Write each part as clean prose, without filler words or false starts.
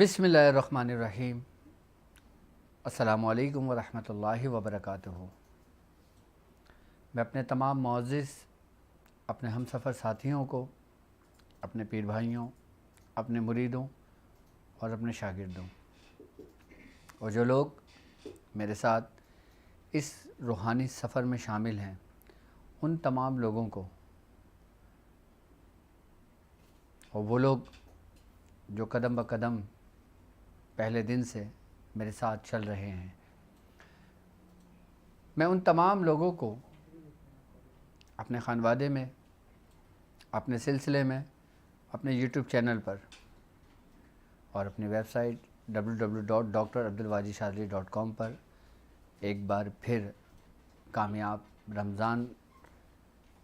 بسم اللہ الرحمن الرحیم۔ السلام علیکم ورحمۃ اللہ وبرکاتہ۔ میں اپنے تمام معزز اپنے ہم سفر ساتھیوں کو، اپنے پیر بھائیوں، اپنے مریدوں اور اپنے شاگردوں اور جو لوگ میرے ساتھ اس روحانی سفر میں شامل ہیں، ان تمام لوگوں کو اور وہ لوگ جو قدم بقدم پہلے دن سے میرے ساتھ چل رہے ہیں، میں ان تمام لوگوں کو اپنے خانوادے میں، اپنے سلسلے میں، اپنے یوٹیوب چینل پر اور اپنی ویب سائٹ www.drabdulwajidshadili.com پر ایک بار پھر کامیاب رمضان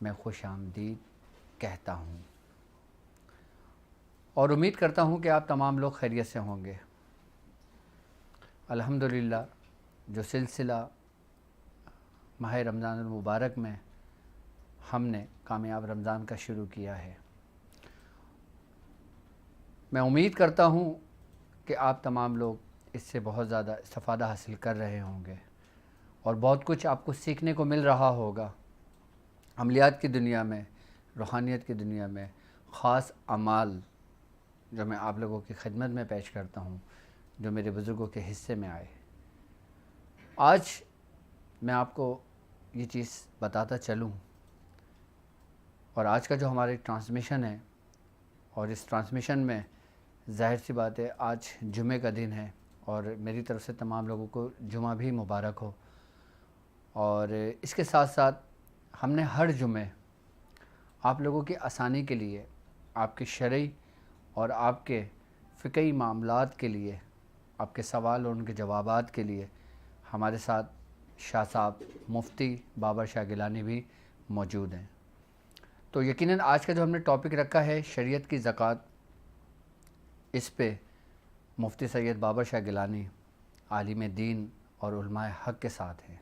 میں خوش آمدید کہتا ہوں اور امید کرتا ہوں کہ آپ تمام لوگ خیریت سے ہوں گے۔ الحمدللہ جو سلسلہ ماہ رمضان المبارک میں ہم نے کامیاب رمضان کا شروع کیا ہے، میں امید کرتا ہوں کہ آپ تمام لوگ اس سے بہت زیادہ استفادہ حاصل کر رہے ہوں گے اور بہت کچھ آپ کو سیکھنے کو مل رہا ہوگا۔ عملیات کی دنیا میں، روحانیت کی دنیا میں خاص اعمال جو میں آپ لوگوں کی خدمت میں پیش کرتا ہوں، جو میرے بزرگوں کے حصے میں آئے، آج میں آپ کو یہ چیز بتاتا چلوں اور آج کا جو ہماری ٹرانسمیشن ہے، اور اس ٹرانسمیشن میں ظاہر سی بات ہے آج جمعے کا دن ہے اور میری طرف سے تمام لوگوں کو جمعہ بھی مبارک ہو، اور اس کے ساتھ ساتھ ہم نے ہر جمعے آپ لوگوں کی آسانی کے لیے، آپ کے شرعی اور آپ کے فقہی معاملات کے لیے، آپ کے سوال اور ان کے جوابات کے لیے ہمارے ساتھ شاہ صاحب مفتی بابر شاہ گیلانی بھی موجود ہیں۔ تو یقیناً آج کا جو ہم نے ٹاپک رکھا ہے شریعت کی زکوٰۃ، اس پہ مفتی سید بابر شاہ گیلانی عالم دین اور علماء حق کے ساتھ ہیں۔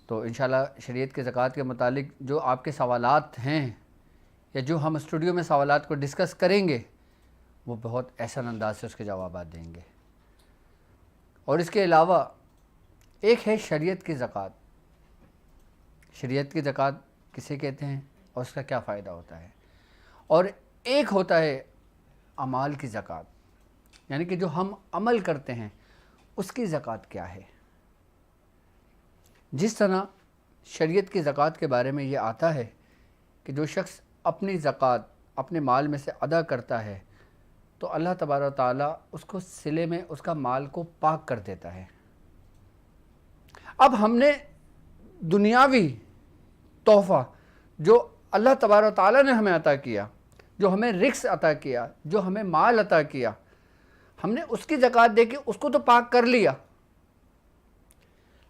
تو انشاءاللہ شریعت کی زکوٰۃ کے متعلق جو آپ کے سوالات ہیں یا جو ہم اسٹوڈیو میں سوالات کو ڈسکس کریں گے، وہ بہت احسن انداز سے اس کے جوابات دیں گے۔ اور اس کے علاوہ ایک ہے شریعت کی زکوٰۃ۔ شریعت کی زکوٰۃ کسے کہتے ہیں اور اس کا کیا فائدہ ہوتا ہے، اور ایک ہوتا ہے اعمال کی زکوٰۃ، یعنی کہ جو ہم عمل کرتے ہیں اس کی زکوٰۃ کیا ہے۔ جس طرح شریعت کی زکوٰۃ کے بارے میں یہ آتا ہے کہ جو شخص اپنی زکوٰۃ اپنے مال میں سے ادا کرتا ہے تو اللہ تبارک و تعالیٰ اس کو صلے میں اس کا مال کو پاک کر دیتا ہے۔ اب ہم نے دنیاوی تحفہ جو اللہ تبارک و تعالیٰ نے ہمیں عطا کیا، جو ہمیں رزق عطا کیا، جو ہمیں مال عطا کیا، ہم نے اس کی زکوٰۃ دے کے اس کو تو پاک کر لیا،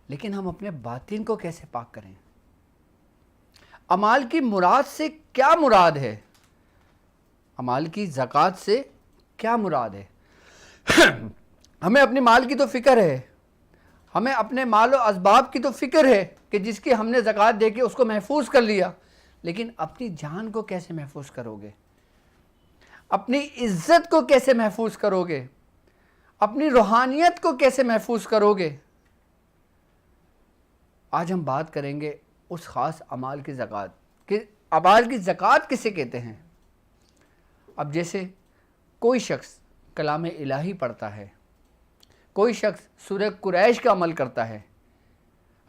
لیکن ہم اپنے باطن کو کیسے پاک کریں؟ اعمال کی مراد سے کیا مراد ہے؟ اعمال کی زکوٰۃ سے کیا مراد ہے؟ ہمیں اپنے مال کی تو فکر ہے، ہمیں اپنے مال و اسباب کی تو فکر ہے کہ جس کی ہم نے زکوٰۃ دے کے اس کو محفوظ کر لیا، لیکن اپنی جان کو کیسے محفوظ کرو گے؟ اپنی عزت کو کیسے محفوظ کرو گے؟ اپنی روحانیت کو کیسے محفوظ کرو گے؟ آج ہم بات کریں گے اس خاص اعمال کی زکوٰۃ کہ اعمال کی زکوٰۃ کسے کہتے ہیں۔ اب جیسے کوئی شخص کلام الہی پڑھتا ہے، کوئی شخص سورہ قریش کا عمل کرتا ہے،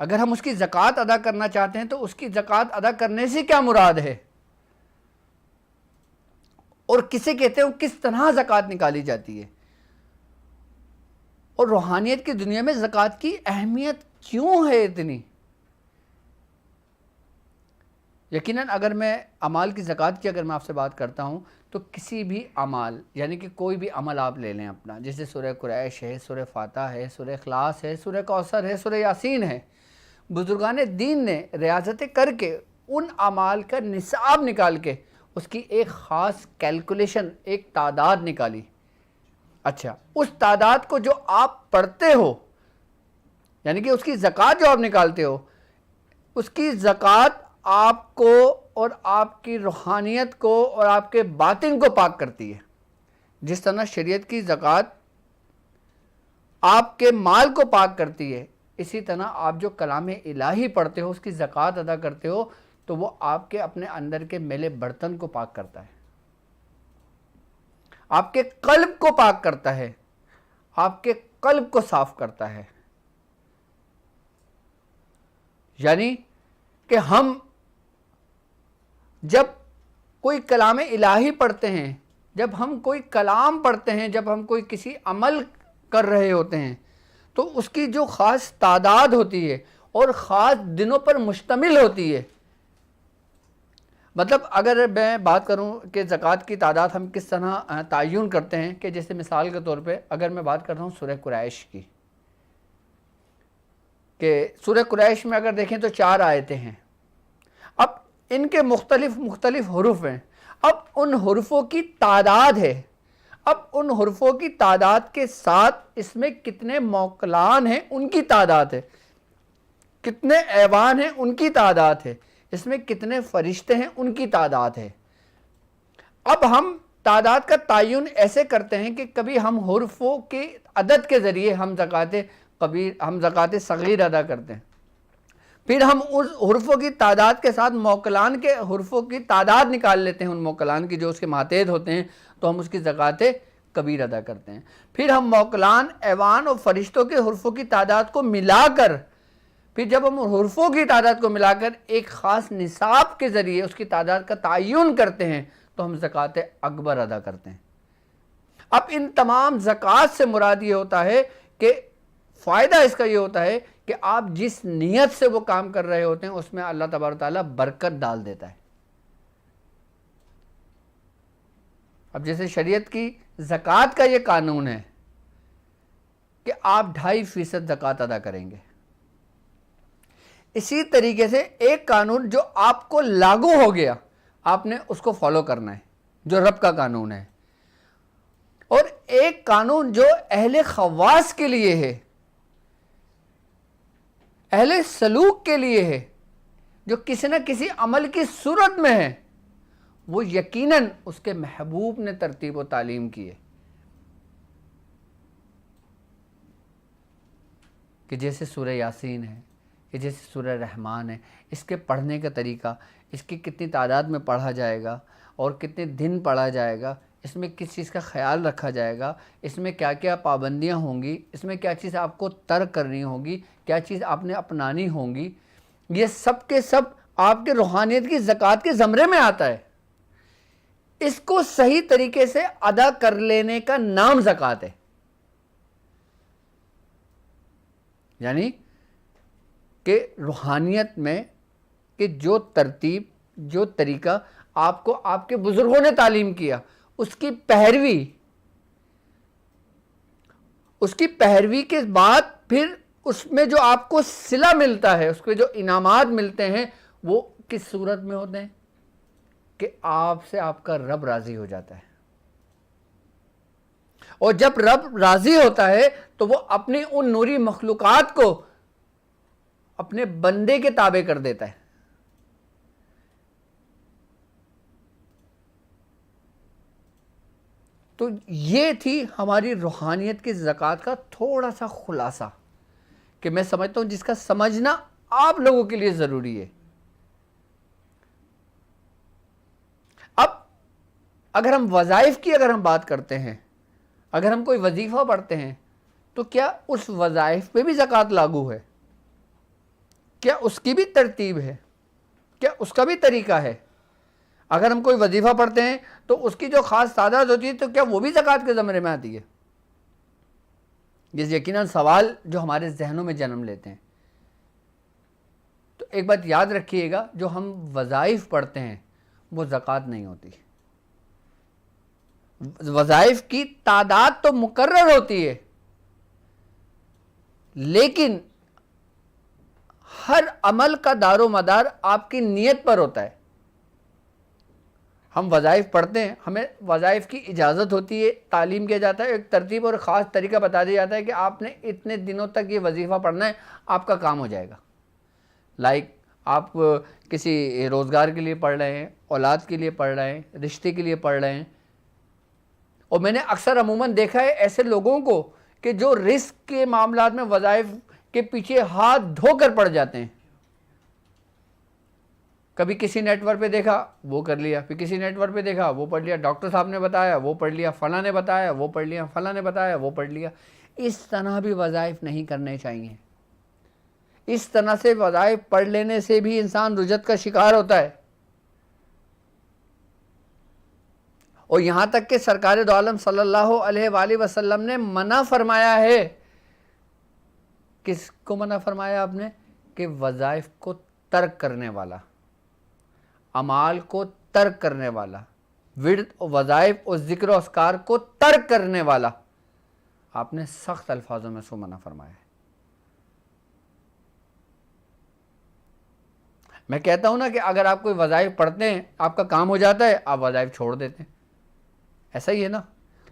اگر ہم اس کی زکوٰۃ ادا کرنا چاہتے ہیں تو اس کی زکوٰۃ ادا کرنے سے کیا مراد ہے اور کسے کہتے ہیں، کس طرح زکوٰۃ نکالی جاتی ہے، اور روحانیت کی دنیا میں زکوٰۃ کی اہمیت کیوں ہے اتنی۔ یقیناً اگر میں اعمال کی زکوٰۃ کی اگر میں آپ سے بات کرتا ہوں تو کسی بھی عمل، یعنی کہ کوئی بھی عمل آپ لے لیں اپنا، جیسے سورہ قریش ہے، سورہ فاتح ہے، سورہ اخلاص ہے، سورہ کوثر ہے، سورہ یاسین ہے، بزرگان دین نے ریاضتیں کر کے ان اعمال کا نصاب نکال کے اس کی ایک خاص کیلکولیشن، ایک تعداد نکالی۔ اچھا، اس تعداد کو جو آپ پڑھتے ہو، یعنی کہ اس کی زکوٰۃ جو آپ نکالتے ہو، اس کی زکوٰۃ آپ کو اور آپ کی روحانیت کو اور آپ کے باطن کو پاک کرتی ہے۔ جس طرح شریعت کی زکوٰۃ آپ کے مال کو پاک کرتی ہے، اسی طرح آپ جو کلام الہی پڑھتے ہو، اس کی زکوٰۃ ادا کرتے ہو، تو وہ آپ کے اپنے اندر کے میلے برتن کو پاک کرتا ہے، آپ کے قلب کو پاک کرتا ہے، آپ کے قلب کو صاف کرتا ہے۔ یعنی کہ ہم جب کوئی کلام الہی پڑھتے ہیں، جب ہم کوئی کلام پڑھتے ہیں، جب ہم کوئی کسی عمل کر رہے ہوتے ہیں، تو اس کی جو خاص تعداد ہوتی ہے اور خاص دنوں پر مشتمل ہوتی ہے۔ مطلب اگر میں بات کروں کہ زکوٰۃ کی تعداد ہم کس طرح تعین کرتے ہیں، کہ جیسے مثال کے طور پہ اگر میں بات کرتا ہوں سورہ قریش کی، کہ سورہ قریش میں اگر دیکھیں تو 4 آیتیں ہیں، اب ان کے مختلف حروف ہیں، اب ان حروفوں کی تعداد ہے، اب ان حروفوں کی تعداد کے ساتھ اس میں کتنے موکلان ہیں ان کی تعداد ہے، کتنے ایوان ہیں ان کی تعداد ہے، اس میں کتنے فرشتے ہیں ان کی تعداد ہے۔ اب ہم تعداد کا تعین ایسے کرتے ہیں کہ کبھی ہم حروفوں کے عدد کے ذریعے ہم زکوٰۃ صغیر ادا کرتے ہیں، پھر ہم اس حروفوں کی تعداد کے ساتھ موکلان کے حروفوں کی تعداد نکال لیتے ہیں، ان موکلان کی جو اس کے ماتحت ہوتے ہیں، تو ہم اس کی زکوٰۃ کبیر ادا کرتے ہیں۔ پھر ہم موکلان، ایوان اور فرشتوں کے حروفوں کی تعداد کو ملا کر، پھر جب ہم حروفوں کی تعداد کو ملا کر ایک خاص نصاب کے ذریعے اس کی تعداد کا تعین کرتے ہیں، تو ہم زکوٰۃ اکبر ادا کرتے ہیں۔ اب ان تمام زکوٰۃ سے مراد یہ ہوتا ہے کہ فائدہ اس کا یہ ہوتا ہے کہ آپ جس نیت سے وہ کام کر رہے ہوتے ہیں اس میں اللہ تبارک و تعالیٰ برکت ڈال دیتا ہے۔ اب جیسے شریعت کی زکوٰۃ کا یہ قانون ہے کہ آپ 2.5% زکوٰۃ ادا کریں گے، اسی طریقے سے ایک قانون جو آپ کو لاگو ہو گیا، آپ نے اس کو فالو کرنا ہے، جو رب کا قانون ہے، اور ایک قانون جو اہل خواص کے لیے ہے، اہل سلوک کے لیے ہے، جو کسی نہ کسی عمل کی صورت میں ہے، وہ یقیناً اس کے محبوب نے ترتیب و تعلیم کی ہے، کہ جیسے سورہ یاسین ہے، کہ جیسے سورہ رحمان ہے، اس کے پڑھنے کا طریقہ، اس کی کتنی تعداد میں پڑھا جائے گا اور کتنے دن پڑھا جائے گا، اس میں کس چیز کا خیال رکھا جائے گا، اس میں کیا کیا پابندیاں ہوں گی، اس میں کیا چیز آپ کو ترک کرنی ہوگی، کیا چیز آپ نے اپنانی ہوں گی، یہ سب کے سب آپ کے روحانیت کی زکوٰۃ کے زمرے میں آتا ہے۔ اس کو صحیح طریقے سے ادا کر لینے کا نام زکوٰۃ ہے۔ یعنی کہ روحانیت میں کہ جو ترتیب، جو طریقہ آپ کو آپ کے بزرگوں نے تعلیم کیا، اس کی پیروی کے بعد پھر اس میں جو آپ کو صلہ ملتا ہے، اس کے جو انعامات ملتے ہیں، وہ کس صورت میں ہوتے ہیں کہ آپ سے آپ کا رب راضی ہو جاتا ہے، اور جب رب راضی ہوتا ہے تو وہ اپنی ان نوری مخلوقات کو اپنے بندے کے تابع کر دیتا ہے۔ تو یہ تھی ہماری روحانیت کی زکوٰۃ کا تھوڑا سا خلاصہ، کہ میں سمجھتا ہوں جس کا سمجھنا آپ لوگوں کے لیے ضروری ہے۔ اب اگر ہم وظائف کی بات کرتے ہیں، اگر ہم کوئی وظیفہ پڑھتے ہیں، تو کیا اس وظائف پہ بھی زکوٰۃ لاگو ہے؟ کیا اس کی بھی ترتیب ہے؟ کیا اس کا بھی طریقہ ہے؟ اگر ہم کوئی وظیفہ پڑھتے ہیں تو اس کی جو خاص تعداد ہوتی ہے، تو کیا وہ بھی زکوٰۃ کے زمرے میں آتی ہے؟ یہ یقیناً سوال جو ہمارے ذہنوں میں جنم لیتے ہیں۔ تو ایک بات یاد رکھیے گا، جو ہم وظائف پڑھتے ہیں وہ زکوٰۃ نہیں ہوتی۔ وظائف کی تعداد تو مقرر ہوتی ہے، لیکن ہر عمل کا دار و مدار آپ کی نیت پر ہوتا ہے۔ ہم وظائف پڑھتے ہیں، ہمیں وظائف کی اجازت ہوتی ہے، تعلیم کیا جاتا ہے، ایک ترتیب اور خاص طریقہ بتا دیا جاتا ہے کہ آپ نے اتنے دنوں تک یہ وظیفہ پڑھنا ہے، آپ کا کام ہو جائے گا۔ آپ کسی روزگار کے لیے پڑھ رہے ہیں، اولاد کے لیے پڑھ رہے ہیں، رشتے کے لیے پڑھ رہے ہیں، اور میں نے اکثر عموماً دیکھا ہے ایسے لوگوں کو کہ جو رزق کے معاملات میں وظائف کے پیچھے ہاتھ دھو کر پڑ جاتے ہیں. کبھی کسی نیٹ ورک پہ دیکھا وہ کر لیا, پھر کسی نیٹ ورک پہ دیکھا وہ پڑھ لیا, ڈاکٹر صاحب نے بتایا وہ پڑھ لیا, فلاں نے بتایا وہ پڑھ لیا, فلاں نے بتایا وہ پڑھ لیا. اس طرح بھی وظائف نہیں کرنے چاہیے. اس طرح سے وظائف پڑھ لینے سے بھی انسان رجت کا شکار ہوتا ہے. اور یہاں تک کہ سرکار دو عالم صلی اللہ علیہ وآلہ وسلم نے منع فرمایا ہے. کس کو منع فرمایا آپ نے؟ کہ وظائف کو ترک کرنے والا, اعمال کو ترک کرنے والا, ورد و وظائف اور ذکر و اذکار کو ترک کرنے والا, آپ نے سخت الفاظوں میں اس کو منع فرمایا ہے. میں کہتا ہوں نا کہ اگر آپ کوئی وظائف پڑھتے ہیں آپ کا کام ہو جاتا ہے, آپ وظائف چھوڑ دیتے ہیں, ایسا ہی ہے نا.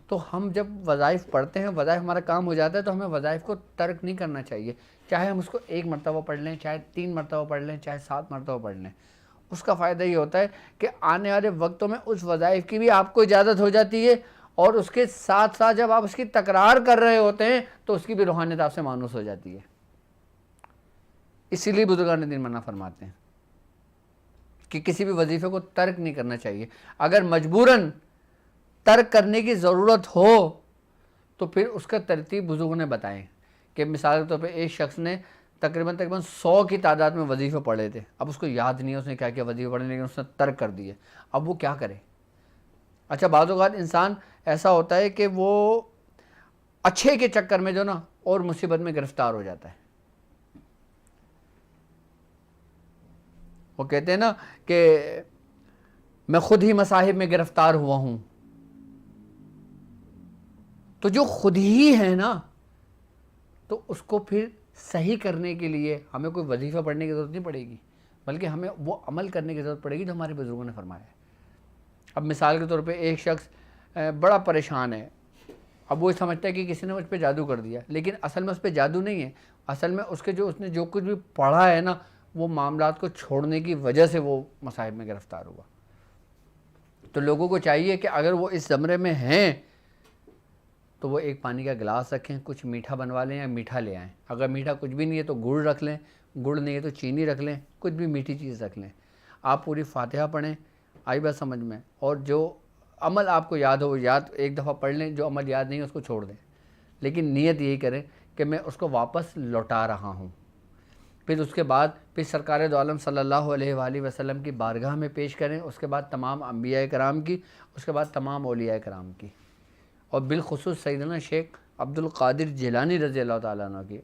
تو ہم جب وظائف پڑھتے ہیں, وظائف ہمارا کام ہو جاتا ہے, تو ہمیں وظائف کو ترک نہیں کرنا چاہیے. چاہے ہم اس کو 1 مرتبہ پڑھ لیں, چاہے 3 مرتبہ پڑھ لیں, چاہے 7 مرتبہ پڑھ لیں. اس کا فائدہ یہ ہوتا ہے کہ آنے والے وقتوں میں اس وظائف کی بھی آپ کو اجازت ہو جاتی ہے, اور اس کے ساتھ ساتھ جب آپ اس کی تکرار کر رہے ہوتے ہیں تو اس کی بھی روحانیت آپ سے مانوس ہو جاتی ہے. اسی لیے بزرگان دین منع فرماتے ہیں کہ کسی بھی وظیفے کو ترک نہیں کرنا چاہیے. اگر مجبوراً ترک کرنے کی ضرورت ہو تو پھر اس کا ترتیب بزرگوں نے بتائیں کہ مثال کے طور پہ ایک شخص نے تقریباً 100 کی تعداد میں وظیفے پڑھے تھے. اب اس کو یاد نہیں ہے اس نے کیا کیا وظیفے پڑھے, لیکن اس نے ترک کر دیے. اب وہ کیا کرے؟ اچھا, بعض اوقات انسان ایسا ہوتا ہے کہ وہ اچھے کے چکر میں جو نا اور مصیبت میں گرفتار ہو جاتا ہے. وہ کہتے ہیں نا کہ میں خود ہی مصاہب میں گرفتار ہوا ہوں. تو جو خود ہی ہے نا, تو اس کو پھر صحیح کرنے کے لیے ہمیں کوئی وظیفہ پڑھنے کی ضرورت نہیں پڑے گی, بلکہ ہمیں وہ عمل کرنے کی ضرورت پڑے گی جو ہمارے بزرگوں نے فرمایا ہے. اب مثال کے طور پہ ایک شخص بڑا پریشان ہے, اب وہ سمجھتا ہے کہ کسی نے مجھ پہ جادو کر دیا, لیکن اصل میں اس پہ جادو نہیں ہے. اصل میں اس نے جو کچھ بھی پڑھا ہے نا, وہ معاملات کو چھوڑنے کی وجہ سے وہ مصائب میں گرفتار ہوا. تو لوگوں کو چاہیے کہ اگر وہ اس زمرے میں ہیں تو وہ ایک پانی کا گلاس رکھیں, کچھ میٹھا بنوا لیں یا میٹھا لے آئیں. اگر میٹھا کچھ بھی نہیں ہے تو گڑ رکھ لیں, گڑ نہیں ہے تو چینی رکھ لیں, کچھ بھی میٹھی چیز رکھ لیں. آپ پوری فاتحہ پڑھیں, آئی بات سمجھ میں, اور جو عمل آپ کو یاد ہو یاد ایک دفعہ پڑھ لیں, جو عمل یاد نہیں ہے اس کو چھوڑ دیں, لیکن نیت یہی کریں کہ میں اس کو واپس لوٹا رہا ہوں. پھر اس کے بعد پھر سرکار دو عالم صلی اللہ علیہ وآلہ وسلم کی بارگاہ میں پیش کریں, اس کے بعد تمام انبیاء کرام کی, اس کے بعد تمام اولیاء کرام کی, اور بالخصوص سیدنا شیخ عبد القادر جیلانی رضی اللہ تعالیٰ عنہ کی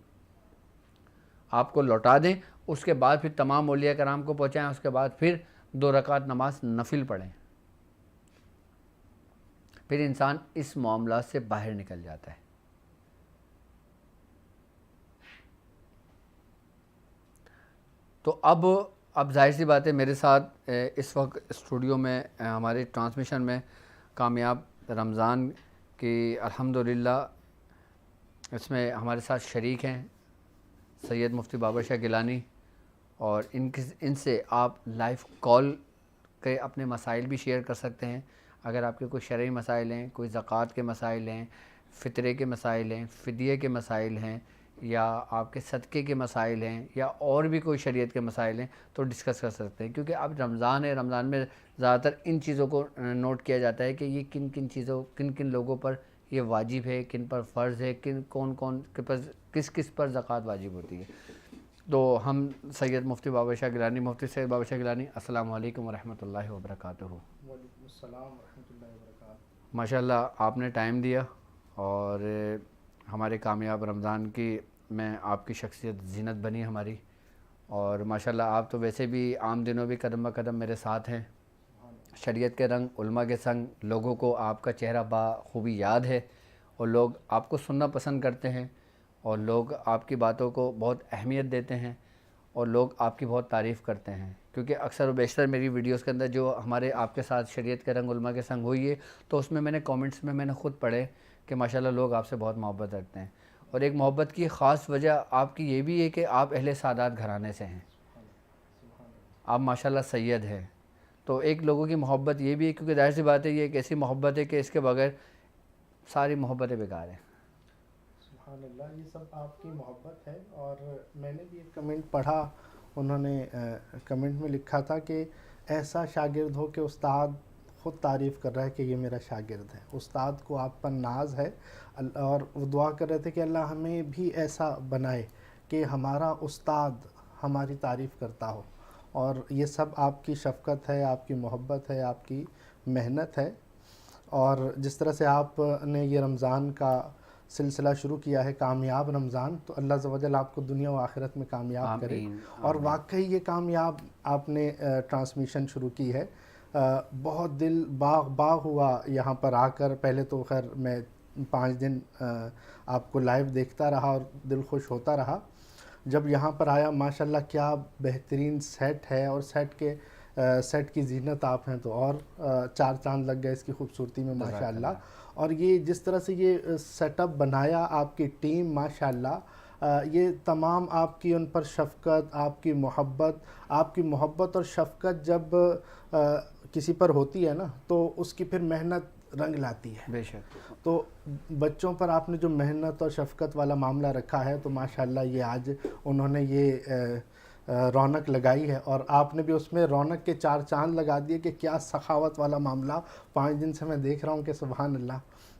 آپ کو لوٹا دیں. اس کے بعد پھر تمام اولیاء کرام کو پہنچائیں, اس کے بعد پھر 2 رکعت نماز نفل پڑھیں. پھر انسان اس معاملات سے باہر نکل جاتا ہے. تو اب ظاہر سی بات ہے, میرے ساتھ اس وقت اسٹوڈیو میں ہمارے ٹرانسمیشن میں کامیاب رمضان کی الحمدللہ اس میں ہمارے ساتھ شریک ہیں سید مفتی بابر شاہ گیلانی, اور ان سے آپ لائیو کال کے اپنے مسائل بھی شیئر کر سکتے ہیں. اگر آپ کے کوئی شرعی مسائل ہیں, کوئی زکوٰۃ کے مسائل ہیں, فطرے کے مسائل ہیں, فدیے کے مسائل ہیں, یا آپ کے صدقے کے مسائل ہیں, یا اور بھی کوئی شریعت کے مسائل ہیں, تو ڈسکس کر سکتے ہیں. کیونکہ اب رمضان ہے, رمضان میں زیادہ تر ان چیزوں کو نوٹ کیا جاتا ہے کہ یہ کن کن لوگوں پر یہ واجب ہے, کن پر فرض ہے, کون کس پر زکوٰۃ واجب ہوتی ہے. تو ہم سید مفتی بابر شاہ گیلانی, مفتی سید بابر شاہ گیلانی, السلام علیکم ورحمۃ اللہ وبرکاتہ. وعلیکم السلام ورحمۃ اللہ وبرکاتہ. ماشاء اللہ آپ نے ٹائم دیا, اور ہمارے کامیاب رمضان کی میں آپ کی شخصیت زینت بنی ہماری. اور ماشاء اللہ آپ تو ویسے بھی عام دنوں بھی قدم بقدم میرے ساتھ ہیں. شریعت کے رنگ, علماء کے سنگ, لوگوں کو آپ کا چہرہ بخوبی یاد ہے, اور لوگ آپ کو سننا پسند کرتے ہیں, اور لوگ آپ کی باتوں کو بہت اہمیت دیتے ہیں, اور لوگ آپ کی بہت تعریف کرتے ہیں. کیونکہ اکثر و بیشتر میری ویڈیوز کے اندر جو ہمارے آپ کے ساتھ شریعت کے رنگ علماء کے سنگ ہوئی ہے, تو اس میں نے کامنٹس میں نے خود پڑھے کہ ماشاءاللہ لوگ آپ سے بہت محبت رکھتے ہیں. اور ایک محبت کی خاص وجہ آپ کی یہ بھی ہے کہ آپ اہل سادات گھرانے سے ہیں, آپ ماشاءاللہ سید ہیں. تو ایک لوگوں کی محبت یہ بھی ہے, کیونکہ ظاہر سی بات ہے یہ ایک ایسی محبت ہے کہ اس کے بغیر ساری محبتیں بیکار ہیں. سبحان اللہ، یہ سب آپ کی محبت ہے. اور میں نے بھی ایک کمنٹ پڑھا، انہوں نے کمنٹ میں لکھا تھا کہ ایسا شاگرد ہو کہ استاد خود تعریف کر رہا ہے کہ یہ میرا شاگرد ہے. استاد کو آپ پر ناز ہے، اور وہ دعا کر رہے تھے کہ اللہ ہمیں بھی ایسا بنائے کہ ہمارا استاد ہماری تعریف کرتا ہو. اور یہ سب آپ کی شفقت ہے، آپ کی محبت ہے، آپ کی محنت ہے. اور جس طرح سے آپ نے یہ رمضان کا سلسلہ شروع کیا ہے، کامیاب رمضان، تو اللہ عز و جل آپ کو دنیا و آخرت میں کامیاب کرے. آمین اور آمین. واقعی یہ کامیاب آپ نے ٹرانسمیشن شروع کی ہے. بہت دل باغ ہوا یہاں پر آ کر. پہلے تو خیر میں 5 دن آپ کو لائیو دیکھتا رہا اور دل خوش ہوتا رہا. جب یہاں پر آیا ماشاءاللہ کیا بہترین سیٹ ہے، اور سیٹ کی زینت آپ ہیں تو اور 4 چاند لگ گئے اس کی خوبصورتی میں ماشاءاللہ. اور یہ جس طرح سے یہ سیٹ اپ بنایا آپ کی ٹیم ماشاءاللہ، یہ تمام آپ کی ان پر شفقت، آپ کی محبت اور شفقت جب کسی پر ہوتی ہے نا تو اس کی پھر محنت رنگ لاتی ہے. بے شک. تو بچوں پر آپ نے جو محنت اور شفقت والا معاملہ رکھا ہے تو ماشاءاللہ یہ آج انہوں نے یہ رونق لگائی ہے. اور آپ نے بھی اس میں رونق کے 4 چاند لگا دیے کہ کیا سخاوت والا معاملہ 5 دن سے میں دیکھ رہا ہوں کہ سبحان اللہ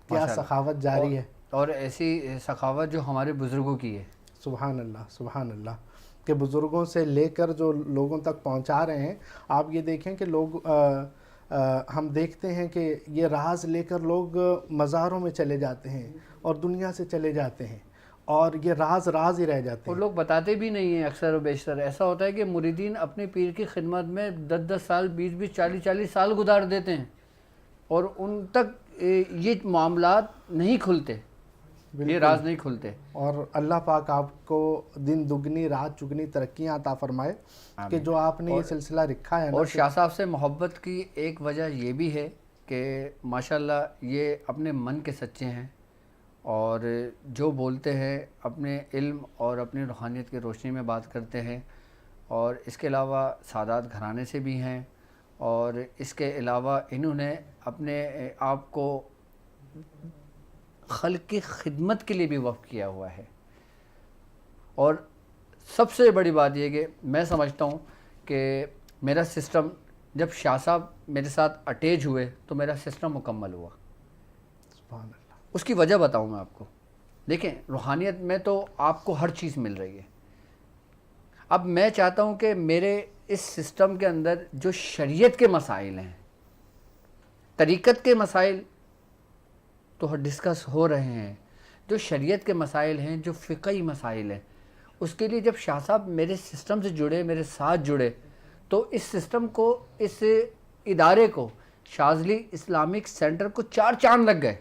کیا سخاوت جاری ہے. اور ایسی سخاوت جو ہمارے بزرگوں کی ہے. سبحان اللہ سبحان اللہ، کہ بزرگوں سے لے کر جو لوگوں تک پہنچا رہے ہیں. آپ یہ دیکھیں کہ لوگ ہم دیکھتے ہیں کہ یہ راز لے کر لوگ مزاروں میں چلے جاتے ہیں اور دنیا سے چلے جاتے ہیں، اور یہ راز ہی رہ جاتے اور ہیں. لوگ بتاتے بھی نہیں ہیں. اکثر و بیشتر ایسا ہوتا ہے کہ مریدین اپنے پیر کی خدمت میں 10 سال 20 40 سال گزار دیتے ہیں اور ان تک یہ معاملات نہیں کھلتے، یہ راز نہیں کھلتے. اور اللہ پاک آپ کو دن دگنی رات چگنی ترقیاں عطا فرمائے کہ جو آپ نے یہ سلسلہ رکھا ہے نا. اور شاہ صاحب سے محبت کی ایک وجہ یہ بھی ہے کہ ماشاءاللہ یہ اپنے من کے سچے ہیں، اور جو بولتے ہیں اپنے علم اور اپنی روحانیت کی روشنی میں بات کرتے ہیں. اور اس کے علاوہ سادات گھرانے سے بھی ہیں، اور اس کے علاوہ انہوں نے اپنے آپ کو خلق کی خدمت کے لیے بھی وقف کیا ہوا ہے. اور سب سے بڑی بات یہ کہ میں سمجھتا ہوں کہ میرا سسٹم جب شاہ صاحب میرے ساتھ اٹیچ ہوئے تو میرا سسٹم مکمل ہوا. سبحان اللہ. اس کی وجہ بتاؤں میں آپ کو. دیکھیں روحانیت میں تو آپ کو ہر چیز مل رہی ہے. اب میں چاہتا ہوں کہ میرے اس سسٹم کے اندر جو شریعت کے مسائل ہیں، طریقت کے مسائل تو ڈسکس ہو رہے ہیں، جو شریعت کے مسائل ہیں، جو فقہی مسائل ہیں، اس کے لیے جب شاہ صاحب میرے سسٹم سے جڑے، میرے ساتھ جڑے، تو اس سسٹم کو، اس ادارے کو، شاذلی اسلامک سینٹر کو 4 چاند لگ گئے.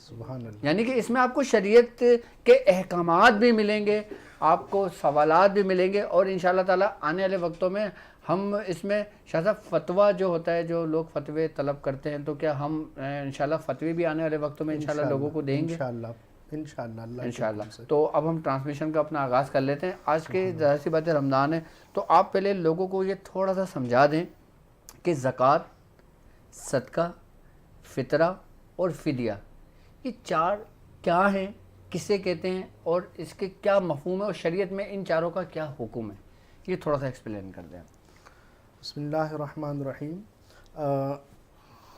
سبحان اللہ. یعنی کہ اس میں آپ کو شریعت کے احکامات بھی ملیں گے، آپ کو سوالات بھی ملیں گے، اور انشاءاللہ تعالیٰ آنے والے وقتوں میں ہم اس میں شاہ صاحب فتویٰ جو ہوتا ہے، جو لوگ فتوے طلب کرتے ہیں، تو کیا ہم انشاءاللہ فتوی بھی آنے والے وقتوں میں انشاءاللہ لوگوں کو دیں گے انشاءاللہ. تو اب ہم ٹرانسمیشن کا اپنا آغاز کر لیتے ہیں. آج کے ظاہر سی بات ہے رمضان ہے، تو آپ پہلے لوگوں کو یہ تھوڑا سا سمجھا دیں کہ زکوٰۃ، صدقہ، فطرہ اور فدیہ، یہ 4 کیا ہیں، کسے کہتے ہیں، اور اس کے کیا مفہوم ہے، اور شریعت میں ان چاروں کا کیا حکم ہے، یہ تھوڑا سا ایکسپلین کر دیں. بسم اللہ الرحمن الرحیم.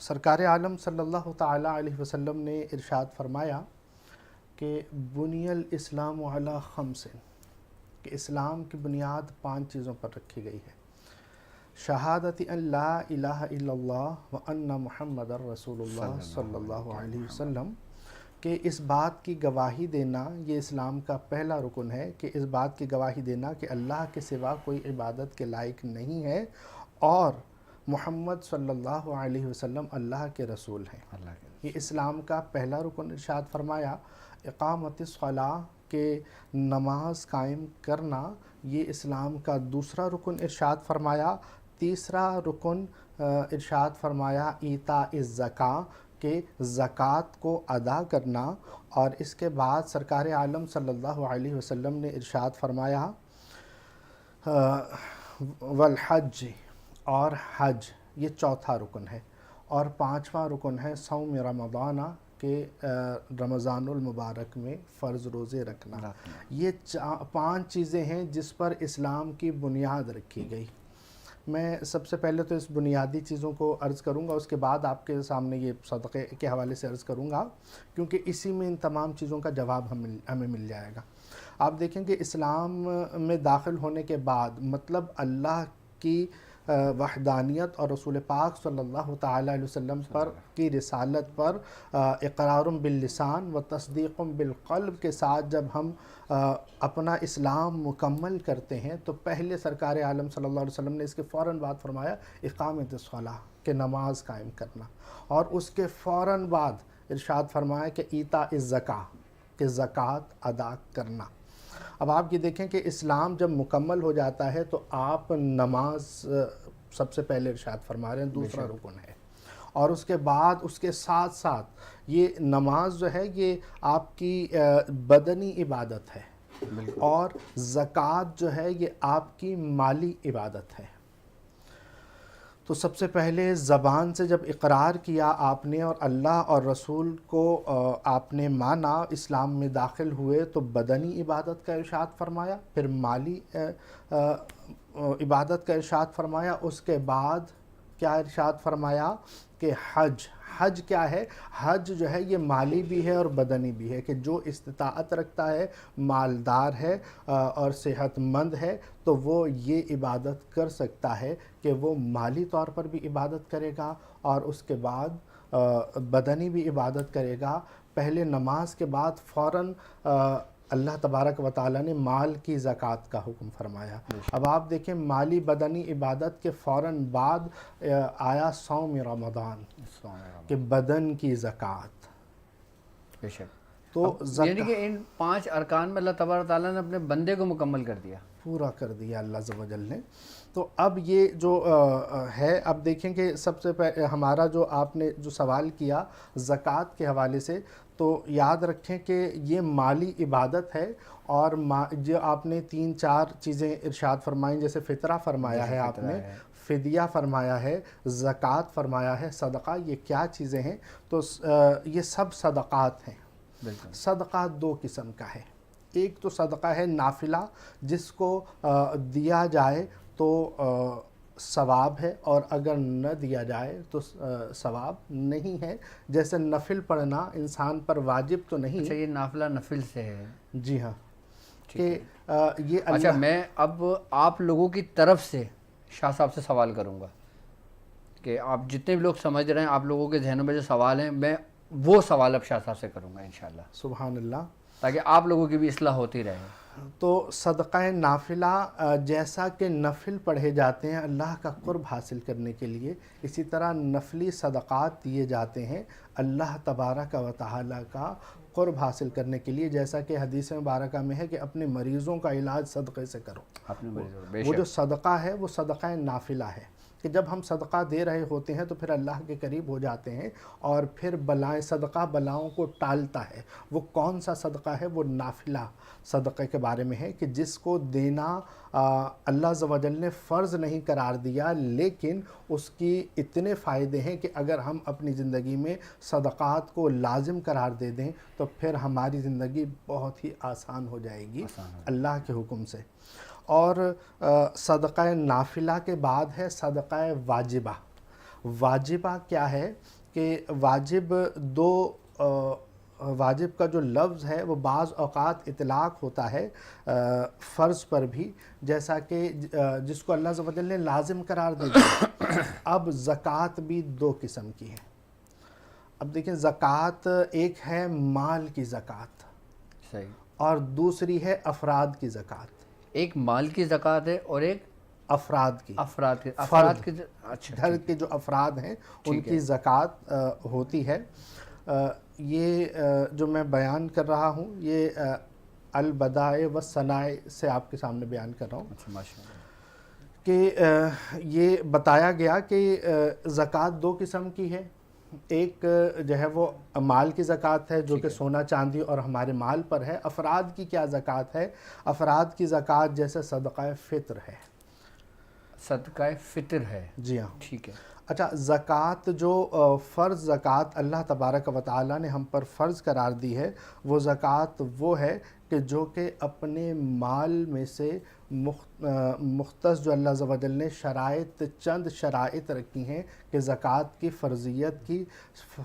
سرکار عالم صلی اللہ تعالیٰ علیہ وسلم نے ارشاد فرمایا کہ بنی الاسلام علی 5، کہ اسلام کی بنیاد 5 چیزوں پر رکھی گئی ہے. شہادت ان لا الہ الا اللہ وان محمد رسول اللہ صلی اللہ علیہ وسلم، کہ اس بات کی گواہی دینا، یہ اسلام کا پہلا رکن ہے کہ اس بات کی گواہی دینا کہ اللہ کے سوا کوئی عبادت کے لائق نہیں ہے، اور محمد صلی اللہ علیہ وسلم اللہ کے رسول ہیں. یہ اسلام کا پہلا رکن ارشاد فرمایا. اقامت الصلاۃ، کہ نماز قائم کرنا، یہ اسلام کا دوسرا رکن ارشاد فرمایا. تیسرا رکن ارشاد فرمایا ایتاء الزکاۃ، کہ زکوٰۃ کو ادا کرنا. اور اس کے بعد سرکار عالم صلی اللہ علیہ وسلم نے ارشاد فرمایا والحج، اور حج، یہ چوتھا رکن ہے. اور 5واں رکن ہے صوم رمضان، کہ رمضان المبارک میں فرض روزے رکھنا، یہ 5 چیزیں ہیں جس پر اسلام کی بنیاد رکھی گئی۔ میں سب سے پہلے تو اس بنیادی چیزوں کو عرض کروں گا، اس کے بعد آپ کے سامنے یہ صدقے کے حوالے سے عرض کروں گا، کیونکہ اسی میں ان تمام چیزوں کا جواب ہمیں مل جائے گا۔ آپ دیکھیں کہ اسلام میں داخل ہونے کے بعد مطلب اللہ کی وحدانیت اور رسول پاک صلی اللہ تعالیٰ علیہ وسلم پر کی رسالت پر اقرار باللسان و تصدیق بالقلب کے ساتھ جب ہم اپنا اسلام مکمل کرتے ہیں تو پہلے سرکار عالم صلی اللہ علیہ وسلم نے اس کے فوراً بعد فرمایا اقامت الصلاۃ، کہ نماز قائم کرنا، اور اس کے فوراً بعد ارشاد فرمایا کہ ایتاء الزکاۃ، کہ زکوٰۃ ادا کرنا۔ اب آپ یہ دیکھیں کہ اسلام جب مکمل ہو جاتا ہے تو آپ نماز سب سے پہلے ارشاد فرما رہے ہیں، دوسرا رکن ہے، اور اس کے بعد اس کے ساتھ ساتھ یہ نماز جو ہے یہ آپ کی بدنی عبادت ہے، اور زکوٰۃ جو ہے یہ آپ کی مالی عبادت ہے۔ تو سب سے پہلے زبان سے جب اقرار کیا آپ نے اور اللہ اور رسول کو آپ نے مانا، اسلام میں داخل ہوئے، تو بدنی عبادت کا ارشاد فرمایا، پھر مالی عبادت کا ارشاد فرمایا، اس کے بعد کیا ارشاد فرمایا کہ حج کیا ہے؟ حج جو ہے یہ مالی بھی ہے اور بدنی بھی ہے، کہ جو استطاعت رکھتا ہے، مالدار ہے اور صحت مند ہے تو وہ یہ عبادت کر سکتا ہے کہ وہ مالی طور پر بھی عبادت کرے گا اور اس کے بعد بدنی بھی عبادت کرے گا۔ پہلے نماز کے بعد فوراً اللہ تبارک و تعالیٰ نے مال کی زکوٰۃ کا حکم فرمایا۔ اب آپ دیکھیں مالی بدنی عبادت کے فوراً بعد آیا صوم رمضان، کہ بدن کی زکوٰۃ۔ بے شک۔ تو یعنی کہ ان 5 ارکان میں اللہ تبارک و تعالیٰ نے اپنے بندے کو مکمل کر دیا، پورا کر دیا اللہ عز و جل نے۔ تو اب یہ جو ہے، اب دیکھیں کہ سب سے پہلے ہمارا جو آپ نے جو سوال کیا زکوٰۃ کے حوالے سے، تو یاد رکھیں کہ یہ مالی عبادت ہے، اور جو آپ نے 3-4 چیزیں ارشاد فرمائیں، جیسے فطرہ فرمایا ہے آپ نے، فدیہ فرمایا ہے، زکوٰۃ فرمایا ہے، صدقہ، یہ کیا چیزیں ہیں؟ تو یہ سب صدقات ہیں۔ صدقہ 2 قسم کا ہے، ایک تو صدقہ ہے نافلہ، جس کو دیا جائے تو ثواب ہے، اور اگر نہ دیا جائے تو ثواب نہیں ہے، جیسے نفل پڑھنا انسان پر واجب تو نہیں۔ اچھا، یہ نافلہ نفل سے ہے؟ جی ہاں، کہ یہ اچھا، میں اب آپ لوگوں کی طرف سے شاہ صاحب سے سوال کروں گا کہ آپ جتنے بھی لوگ سمجھ رہے ہیں، آپ لوگوں کے ذہنوں میں جو سوال ہیں، میں وہ سوال اب شاہ صاحب سے کروں گا انشاءاللہ، سبحان اللہ، تاکہ آپ لوگوں کی بھی اصلاح ہوتی رہے۔ تو صدقہ نافلہ جیسا کہ نفل پڑھے جاتے ہیں اللہ کا قرب حاصل کرنے کے لیے، اسی طرح نفلی صدقات دیے جاتے ہیں اللہ تبارک و تعالیٰ کا قرب حاصل کرنے کے لیے، جیسا کہ حدیث مبارکہ میں ہے کہ اپنے مریضوں کا علاج صدقے سے کرو۔ وہ جو صدقہ ہے وہ صدقہ نافلہ ہے، کہ جب ہم صدقہ دے رہے ہوتے ہیں تو پھر اللہ کے قریب ہو جاتے ہیں، اور پھر بلائیں، صدقہ بلاؤں کو ٹالتا ہے۔ وہ کون سا صدقہ ہے؟ وہ نافلہ صدقے کے بارے میں ہے، کہ جس کو دینا اللہ عز و جل نے فرض نہیں قرار دیا، لیکن اس کی اتنے فائدے ہیں کہ اگر ہم اپنی زندگی میں صدقات کو لازم قرار دے دیں تو پھر ہماری زندگی بہت ہی آسان ہو جائے گی اللہ کے حکم سے۔ اور صدقہ نافلہ کے بعد ہے صدقہ واجبہ۔ واجبہ کیا ہے؟ کہ واجب کا جو لفظ ہے وہ بعض اوقات اطلاق ہوتا ہے فرض پر بھی، جیسا کہ جس کو اللہ عز و جل نے لازم قرار دے دیا۔ اب زکوٰۃ بھی 2 قسم کی ہے۔ اب دیکھیں، زکوٰۃ ایک ہے مال کی زکوٰۃ، صحیح، اور دوسری ہے افراد کی زکوٰۃ۔ ایک مال کی زکوٰۃ ہے اور ایک افراد کی، اچھا، گھر کے جو افراد ہیں ان کی زکوٰۃ ہوتی ہے۔ یہ جو میں بیان کر رہا ہوں یہ البدائع والصنائع سے آپ کے سامنے بیان کر رہا ہوں۔ اچھا، ماشاء اللہ، کہ یہ بتایا گیا کہ زکوٰۃ 2 قسم کی ہے۔ ایک جو ہے وہ مال کی زکوٰۃ ہے، جو کہ سونا چاندی اور ہمارے مال پر ہے۔ افراد کی کیا زکوٰۃ ہے؟ افراد کی زکوٰۃ جیسے صدقہ فطر ہے، صدقہ فطر ہے. جی ہاں. ٹھیک ہے. اچھا، زکوٰۃ جو فرض زکوٰۃ اللہ تبارک و تعالیٰ نے ہم پر فرض قرار دی ہے، وہ زکوٰۃ وہ ہے کہ جو کہ اپنے مال میں سے مختص جو اللہ عز و جل نے چند شرائط رکھی ہیں کہ زکوٰۃ کی فرضیت کی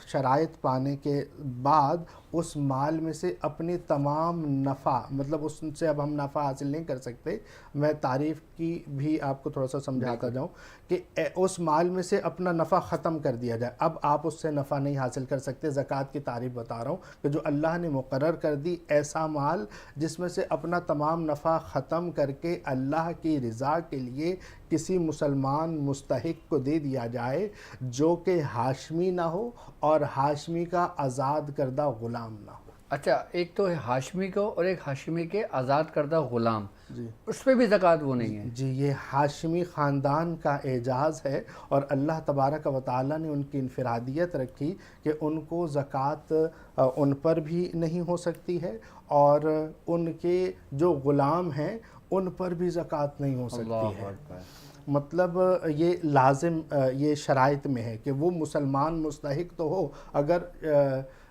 شرائط پانے کے بعد اس مال میں سے اپنی تمام نفع، مطلب اس سے اب ہم نفع حاصل نہیں کر سکتے، میں تعریف کی بھی آپ کو تھوڑا سا سمجھاتا جاؤں کہ اس مال میں سے اپنا نفع ختم کر دیا جائے. اب آپ اس سے نفع نہیں حاصل کر سکتے. زکوٰۃ کی تعریف بتا رہا ہوں کہ جو اللہ نے مقرر کر دی، ایسا مال جس میں سے اپنا تمام نفع ختم کر کے اللہ کی رضا کے لیے کسی مسلمان مستحق کو دے دیا جائے جو کہ ہاشمی نہ ہو اور ہاشمی کا آزاد کردہ غلام نہ ہو. اچھا، ایک تو ہے ہاشمی کو اور ایک ہاشمی کے آزاد کردہ غلام، جی اس پہ بھی زکوٰۃ وہ نہیں ہے. جی، یہ ہاشمی خاندان کا اعجاز ہے اور اللہ تبارک و تعالیٰ نے ان کی انفرادیت رکھی کہ ان کو زکوٰۃ ان پر بھی نہیں ہو سکتی ہے اور ان کے جو غلام ہیں ان پر بھی زکوٰۃ نہیں ہو سکتی اللہ ہے. اکبر. مطلب یہ لازم یہ شرائط میں ہے کہ وہ مسلمان مستحق تو ہو. اگر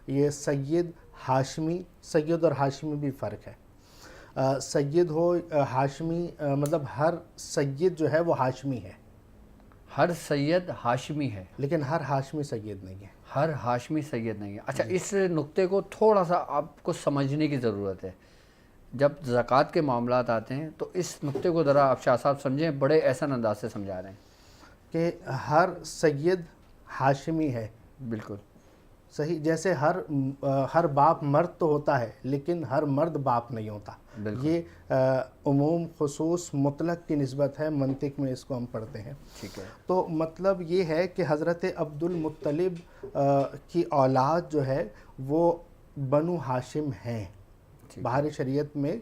یہ سید اور ہاشمی بھی فرق ہے. سید ہو ہاشمی، مطلب ہر سید جو ہے وہ ہاشمی ہے، ہر سید ہاشمی ہے لیکن ہر ہاشمی سید نہیں ہے. ہر ہاشمی سید نہیں ہے. اچھا، اس نقطے کو تھوڑا سا آپ کو سمجھنے کی ضرورت ہے. جب زکوٰۃ کے معاملات آتے ہیں تو اس نقطے کو ذرا آپ شاہ صاحب سمجھیں، بڑے احسن انداز سے سمجھا رہے ہیں کہ ہر سید ہاشمی ہے. بالکل صحیح. جیسے ہر باپ مرد تو ہوتا ہے لیکن ہر مرد باپ نہیں ہوتا. یہ عموم خصوص مطلق کی نسبت ہے، منطق میں اس کو ہم پڑھتے ہیں. ٹھیک ہے. تو مطلب یہ ہے کہ حضرت عبد المطلب کی اولاد جو ہے وہ بنو ہاشم ہیں. بہار شریعت میں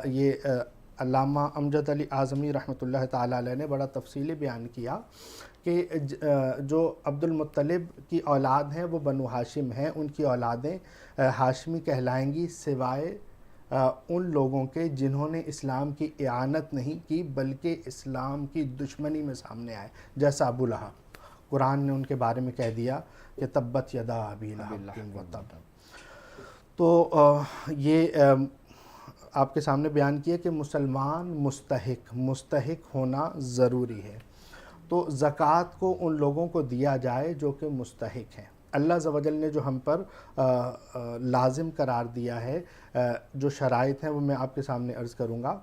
یہ علامہ امجد علی اعظمی رحمۃ اللہ تعالیٰ علیہ نے بڑا تفصیلی بیان کیا کہ جو عبد المطلب کی اولاد ہیں وہ بنو ہاشم ہیں. ان کی اولادیں ہاشمی کہلائیں گی سوائے ان لوگوں کے جنہوں نے اسلام کی اعانت نہیں کی بلکہ اسلام کی دشمنی میں سامنے آئے، جیسا ابو لہب. قرآن نے ان کے بارے میں کہہ دیا کہ تبت یدا ابی لہب و تب. تو یہ آپ کے سامنے بیان کیا کہ مسلمان مستحق ہونا ضروری ہے. تو زکوٰۃ کو ان لوگوں کو دیا جائے جو کہ مستحق ہیں. اللہ عز و جل نے جو ہم پر لازم قرار دیا ہے، جو شرائط ہیں وہ میں آپ کے سامنے عرض کروں گا.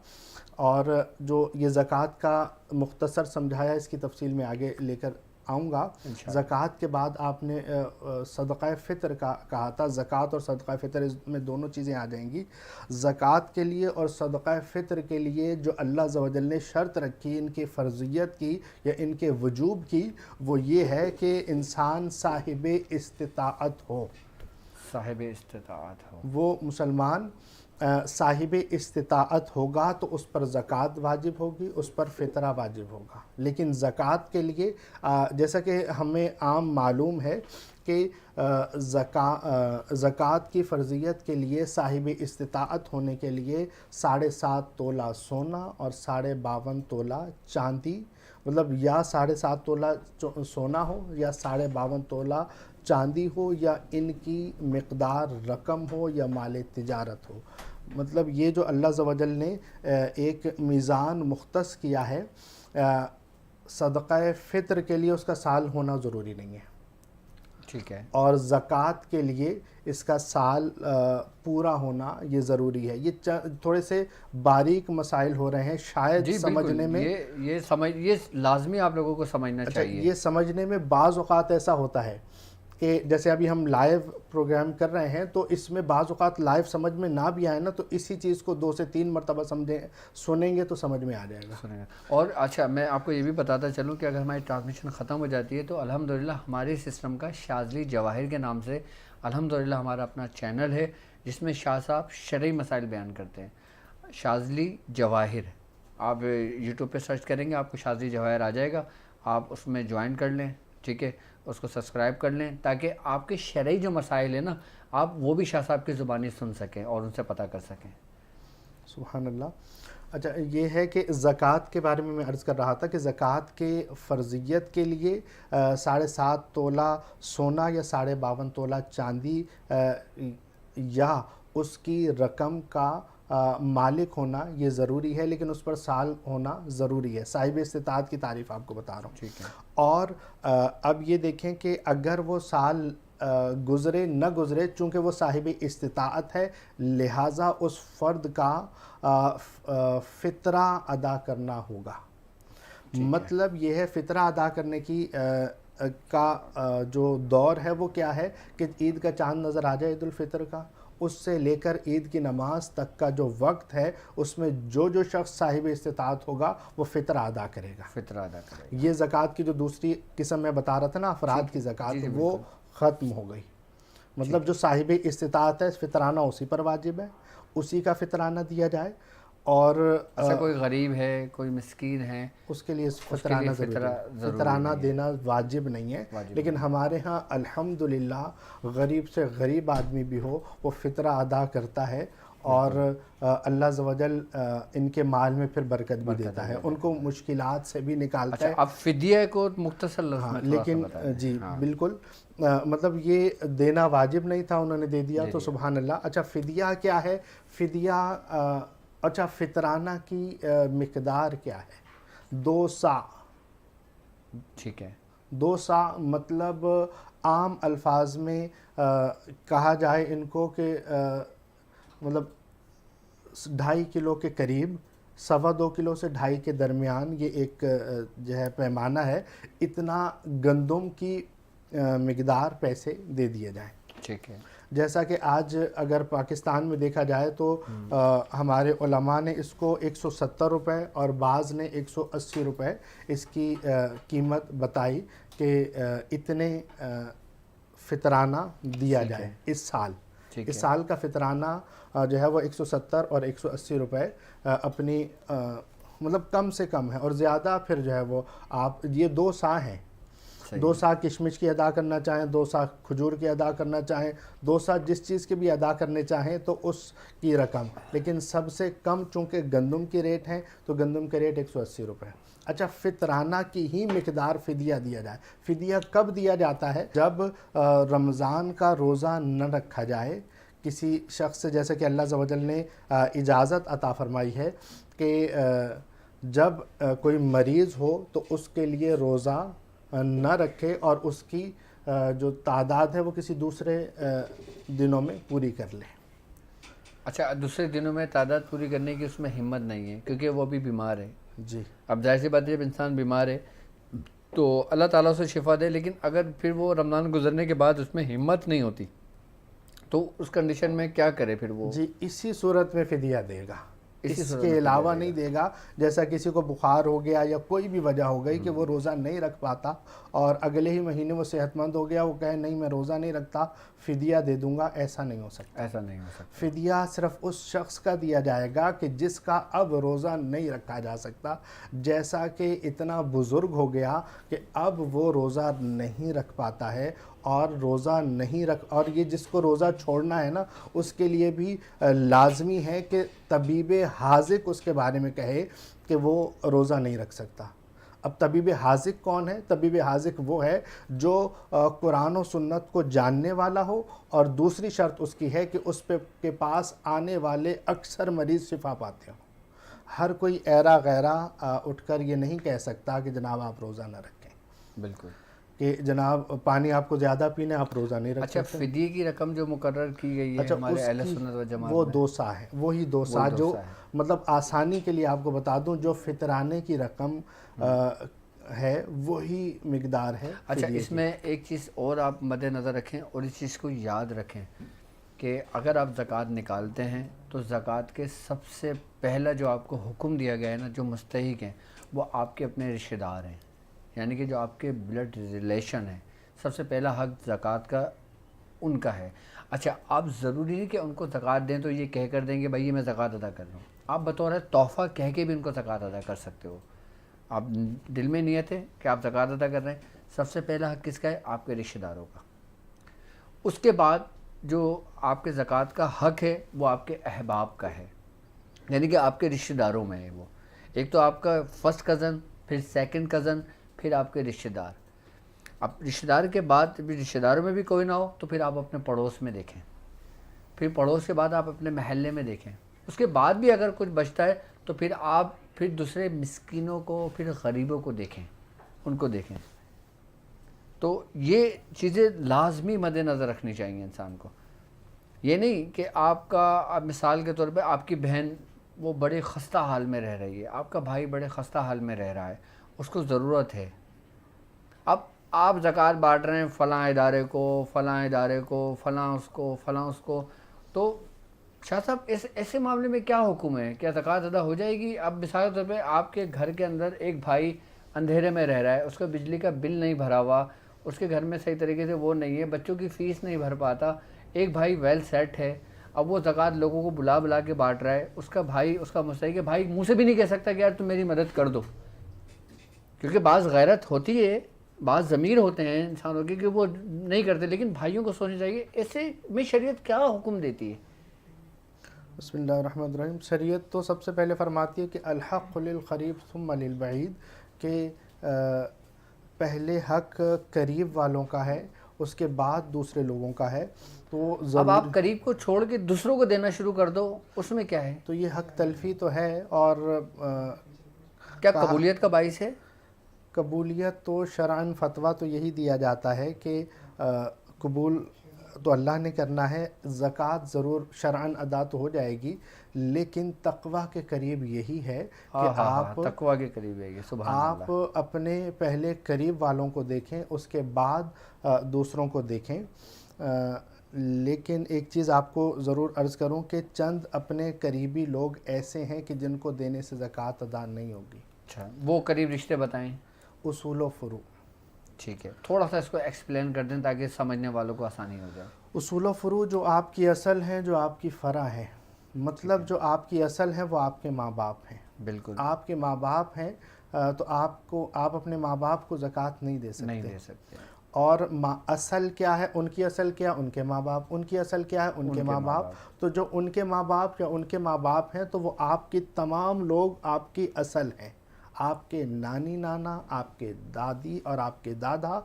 اور جو یہ زکوٰۃ کا مختصر سمجھایا، اس کی تفصیل میں آگے لے کر آؤں گا. زکوٰۃ کے بعد آپ نے صدقہ فطر کا کہا تھا. زکوٰۃ اور صدقہ فطر میں دونوں چیزیں آ جائیں گی. زکوٰۃ کے لیے اور صدقہ فطر کے لیے جو اللہ عز و جل نے شرط رکھی ان کی فرضیت کی یا ان کے وجوب کی، وہ یہ ہے کہ انسان صاحب استطاعت ہو. صاحب استطاعت ہو. وہ مسلمان صاحب استطاعت ہوگا تو اس پر زکوٰۃ واجب ہوگی، اس پر فطرہ واجب ہوگا. لیکن زکوٰۃ کے لیے جیسا کہ ہمیں عام معلوم ہے کہ زکوٰۃ کی فرضیت کے لیے صاحب استطاعت ہونے کے لیے 7.5 تولہ سونا اور 52.5 تولہ چاندی، مطلب یا 7.5 تولہ سونا ہو یا 52.5 تولہ چاندی ہو یا ان کی مقدار رقم ہو یا مال تجارت ہو. مطلب یہ جو اللہ عز و جل نے ایک میزان مختص کیا ہے، صدقہ فطر کے لیے اس کا سال ہونا ضروری نہیں ہے. ٹھیک ہے. اور زکوٰۃ کے لیے اس کا سال پورا ہونا یہ ضروری ہے. یہ تھوڑے سے باریک مسائل ہو رہے ہیں شاید سمجھنے میں. یہ لازمی آپ لوگوں کو سمجھنا چاہیے. یہ سمجھنے میں بعض اوقات ایسا ہوتا ہے کہ جیسے ابھی ہم لائیو پروگرام کر رہے ہیں تو اس میں بعض اوقات لائیو سمجھ میں نہ بھی آئے نا، تو اسی چیز کو 2 سے 3 مرتبہ سنیں گے تو سمجھ میں آ جائے گا. اور اچھا، میں آپ کو یہ بھی بتاتا چلوں کہ اگر ہماری ٹرانسمیشن ختم ہو جاتی ہے تو الحمدللہ ہمارے سسٹم کا شاذلی جواہر کے نام سے الحمدللہ ہمارا اپنا چینل ہے جس میں شاہ صاحب شرعی مسائل بیان کرتے ہیں. شاذلی جواہر آپ یوٹیوب پہ سرچ کریں گے، آپ کو شاذلی جواہر آ جائے گا. آپ اس میں جوائن کر لیں. ٹھیک ہے. اس کو سبسکرائب کر لیں تاکہ آپ کے شرعی جو مسائل ہیں نا، آپ وہ بھی شاہ صاحب کی زبانی سن سکیں اور ان سے پتہ کر سکیں. سبحان اللہ. اچھا یہ ہے کہ زکوٰۃ کے بارے میں عرض کر رہا تھا کہ زکوٰۃ کے فرضیت کے لیے 7.5 تولہ سونا یا 52.5 تولہ چاندی یا اس کی رقم کا مالک ہونا یہ ضروری ہے، لیکن اس پر سال ہونا ضروری ہے۔ صاحب استطاعت کی تعریف آپ کو بتا رہا ہوں۔ ٹھیک ہے، اور اب یہ دیکھیں کہ اگر وہ سال گزرے نہ گزرے، چونکہ وہ صاحب استطاعت ہے، لہٰذا اس فرد کا فطرہ ادا کرنا ہوگا۔ مطلب یہ ہے فطرہ ادا کرنے کی کا جو دور ہے وہ کیا ہے کہ عید کا چاند نظر آ جائے عید الفطر کا، اس سے لے کر عید کی نماز تک کا جو وقت ہے اس میں جو شخص صاحب استطاعت ہوگا وہ فطرہ ادا کرے گا۔ فطرہ ادا کرے گا۔ یہ زکوٰۃ کی جو دوسری قسم میں بتا رہا تھا نا، افراد کی زکوٰۃ، وہ ختم ہو گئی۔ مطلب جو صاحب استطاعت ہے فطرانہ اسی پر واجب ہے، اسی کا فطرانہ دیا جائے۔ اور اچھا کوئی غریب ہے، کوئی مسکین ہے، اس کے لیے فطرانہ فطرانہ دینا واجب نہیں ہے، لیکن ہمارے ہاں الحمدللہ غریب سے غریب آدمی بھی ہو وہ فطرہ ادا کرتا ہے، اور اللہ عز و جل ان کے مال میں پھر برکت بھی دیتا ہے، ان کو مشکلات سے بھی نکالتا ہے۔ اب فدیہ کو مختصر لفظ میں لیکن جی بالکل، مطلب یہ دینا واجب نہیں تھا، انہوں نے دے دیا تو سبحان اللہ۔ اچھا فدیہ کیا ہے؟ فدیہ اچھا فطرانہ کی مقدار کیا ہے؟ 2 سا۔ ٹھیک ہے، 2 سا مطلب عام الفاظ میں کہا جائے ان کو کہ مطلب 2.5 کلو کے قریب، 2.25 کلو سے 2.5 کے درمیان یہ ایک جو ہے پیمانہ ہے، اتنا گندم کی مقدار پیسے دے دیے جائیں۔ ٹھیک ہے، جیسا کہ آج اگر پاکستان میں دیکھا جائے تو ہمارے علماء نے اس کو 170 روپے اور بعض نے 180 روپے اس کی قیمت بتائی کہ اتنے فطرانہ دیا جائے اس سال۔ اس سال کا فطرانہ جو ہے وہ 170 اور 180 روپے اپنی مطلب کم سے کم ہے، اور زیادہ پھر جو ہے وہ آپ یہ 2 سا ہیں، 2 سا کشمش کی ادا کرنا چاہیں، 2 سا کھجور کی ادا کرنا چاہیں، 2 سا جس چیز کے بھی ادا کرنے چاہیں تو اس کی رقم، لیکن سب سے کم چونکہ گندم کی ریٹ ہیں تو گندم کے ریٹ 180 روپے۔ اچھا فطرانہ کی ہی مقدار فدیہ دیا جائے۔ فدیہ کب دیا جاتا ہے؟ جب رمضان کا روزہ نہ رکھا جائے کسی شخص سے، جیسے کہ اللہ عز و جل نے اجازت عطا فرمائی ہے کہ جب کوئی مریض ہو تو اس کے لیے روزہ نہ رکھے اور اس کی جو تعداد ہے وہ کسی دوسرے دنوں میں پوری کر لے۔ اچھا دوسرے دنوں میں تعداد پوری کرنے کی اس میں ہمت نہیں ہے کیونکہ وہ بھی بیمار ہے۔ جی اب ظاہر سی بات ہے جب انسان بیمار ہے تو اللہ تعالیٰ سے شفا دے، لیکن اگر پھر وہ رمضان گزرنے کے بعد اس میں ہمت نہیں ہوتی تو اس کنڈیشن میں کیا کرے پھر وہ؟ جی اسی صورت میں فدیہ دے گا، اس کے علاوہ نہیں دے گا۔ جیسا کسی کو بخار ہو گیا یا کوئی بھی وجہ ہو گئی کہ وہ روزہ نہیں رکھ پاتا اور اگلے ہی مہینے وہ صحت مند ہو گیا، وہ کہے نہیں میں روزہ نہیں رکھتا فدیہ دے دوں گا، ایسا نہیں ہو سکتا۔ ایسا نہیں ہو سکتا۔ فدیہ صرف اس شخص کا دیا جائے گا کہ جس کا اب روزہ نہیں رکھا جا سکتا، جیسا کہ اتنا بزرگ ہو گیا کہ اب وہ روزہ نہیں رکھ پاتا ہے، اور روزہ نہیں رکھ، اور یہ جس کو روزہ چھوڑنا ہے نا اس کے لیے بھی لازمی ہے کہ طبیب حاذق اس کے بارے میں کہے کہ وہ روزہ نہیں رکھ سکتا۔ اب طبیب حاذق کون ہے؟ طبیب حاذق وہ ہے جو قرآن و سنت کو جاننے والا ہو، اور دوسری شرط اس کی ہے کہ اس کے پاس آنے والے اکثر مریض شفا پاتے ہوں۔ ہر کوئی ایرا غیرہ اٹھ کر یہ نہیں کہہ سکتا کہ جناب آپ روزہ نہ رکھیں، بالکل، کہ جناب پانی آپ کو زیادہ پینا آپ روزہ نہیں رکھ اچھا سکتے۔ فدیے کی رقم جو مقرر کی گئی ہے ہمارے اہل سنت و جماعت وہ میں، 2 سا ہے، وہی 2 سا جو مطلب آسانی کے لیے آپ کو بتا دوں جو فطرانے کی رقم ہے وہی مقدار ہے۔ اچھا اس میں ایک چیز اور آپ مد نظر رکھیں اور اس چیز کو یاد رکھیں کہ اگر آپ زکوٰۃ نکالتے ہیں تو زکوٰۃ کے سب سے پہلا جو آپ کو حکم دیا گیا ہے نا، جو مستحق ہیں وہ آپ کے اپنے رشتہ دار ہیں، یعنی کہ جو آپ کے بلڈ ریلیشن ہیں، سب سے پہلا حق زکوٰۃ کا ان کا ہے۔ اچھا آپ ضروری نہیں کہ ان کو زکوٰۃ دیں تو یہ کہہ کر دیں کہ بھائی میں زکوٰۃ ادا کر رہا ہوں، آپ بطور تحفہ کہہ کے بھی ان کو زکوٰۃ ادا کر سکتے ہو۔ آپ دل میں نیت ہے کہ آپ زکوٰۃ ادا کر رہے ہیں، سب سے پہلا حق کس کا ہے؟ آپ کے رشتہ داروں کا۔ اس کے بعد جو آپ کے زکوٰۃ کا حق ہے وہ آپ کے احباب کا ہے۔ یعنی کہ آپ کے رشتہ داروں میں ہے وہ. ایک تو آپ کا فرسٹ کزن، پھر سیکنڈ کزن، پھر آپ کے رشتہ دار. اب رشتہ دار کے بعد بھی رشتہ داروں میں بھی کوئی نہ ہو تو پھر آپ اپنے پڑوس میں دیکھیں، پھر پڑوس کے بعد آپ اپنے محلے میں دیکھیں، اس کے بعد بھی اگر کچھ بچتا ہے تو پھر آپ پھر دوسرے مسکینوں کو، پھر غریبوں کو دیکھیں، ان کو دیکھیں. تو یہ چیزیں لازمی مد نظر رکھنی چاہیے انسان کو. یہ نہیں کہ آپ کا، آپ مثال کے طور پہ آپ کی بہن وہ بڑے خستہ حال میں رہ رہی ہے، آپ کا بھائی بڑے خستہ حال میں رہ رہا ہے، اس کو ضرورت ہے. اب آپ زکوٰۃ بانٹ رہے ہیں فلاں ادارے کو، فلاں ادارے کو، فلاں اس کو، فلاں اس کو، تو شاہ صاحب ایسے معاملے میں کیا حکم ہے؟ کیا زکوٰۃ ادا ہو جائے گی؟ اب مثال کے طور پہ آپ کے گھر کے اندر ایک بھائی اندھیرے میں رہ رہا ہے، اس کا بجلی کا بل نہیں بھرا ہوا، اس کے گھر میں صحیح طریقے سے وہ نہیں ہے، بچوں کی فیس نہیں بھر پاتا. ایک بھائی ویل سیٹ ہے، اب وہ زکوٰۃ لوگوں کو بلا بلا کے بانٹ رہا ہے، اس کا بھائی، اس کا مستحق بھائی منہ سے بھی نہیں کہہ سکتا کہ یار تم میری مدد کر دو. کیونکہ بعض غیرت ہوتی ہے، بعض ضمیر ہوتے ہیں انسانوں کے کہ وہ نہیں کرتے، لیکن بھائیوں کو سوچنا چاہیے ایسے میں شریعت کیا حکم دیتی ہے. بسم اللہ الرحمن الرحیم. شریعت تو سب سے پہلے فرماتی ہے کہ الحق للقریب ثم للبعید، کہ پہلے حق قریب والوں کا ہے، اس کے بعد دوسرے لوگوں کا ہے. تو اب ضرور آپ قریب کو چھوڑ کے دوسروں کو دینا شروع کر دو، اس میں کیا ہے؟ تو یہ حق تلفی تو ہے. اور کیا قبولیت کا باعث ہے؟ قبولیت تو شرعاً فتویٰ تو یہی دیا جاتا ہے کہ قبول تو اللہ نے کرنا ہے، زکوٰۃ ضرور شرعاً ادا تو ہو جائے گی، لیکن تقویٰ کے قریب یہی ہے کہ آپ تقویٰ کے قریب ہے یہ. سبحان اللہ. آپ اپنے پہلے قریب والوں کو دیکھیں، اس کے بعد دوسروں کو دیکھیں. لیکن ایک چیز آپ کو ضرور عرض کروں کہ چند اپنے قریبی لوگ ایسے ہیں کہ جن کو دینے سے زکوٰۃ ادا نہیں ہوگی. اچھا، وہ قریب رشتے بتائیں. اصول و فروع. ٹھیک ہے، تھوڑا سا اس کو ایکسپلین کر دیں تاکہ سمجھنے والوں کو آسانی ہو جائے. اصول و فروع جو آپ کی اصل ہے، جو آپ کی فرع ہے، مطلب جو آپ کی اصل ہے وہ آپ کے ماں باپ ہیں. بالکل آپ کے ماں باپ ہیں تو آپ اپنے ماں باپ کو زکوٰۃ نہیں دے نہیں سکتے. دے سکتے. اور اصل کیا ہے؟ ان کی اصل کیا؟ ان کے ماں باپ. ان کی اصل کیا ہے؟ ان کے ماں باپ. تو جو ان کے ماں باپ یا ان کے ماں باپ ہیں تو وہ آپ کی تمام لوگ آپ کی اصل ہیں. آپ کے نانی نانا، آپ کے دادی اور آپ کے دادا،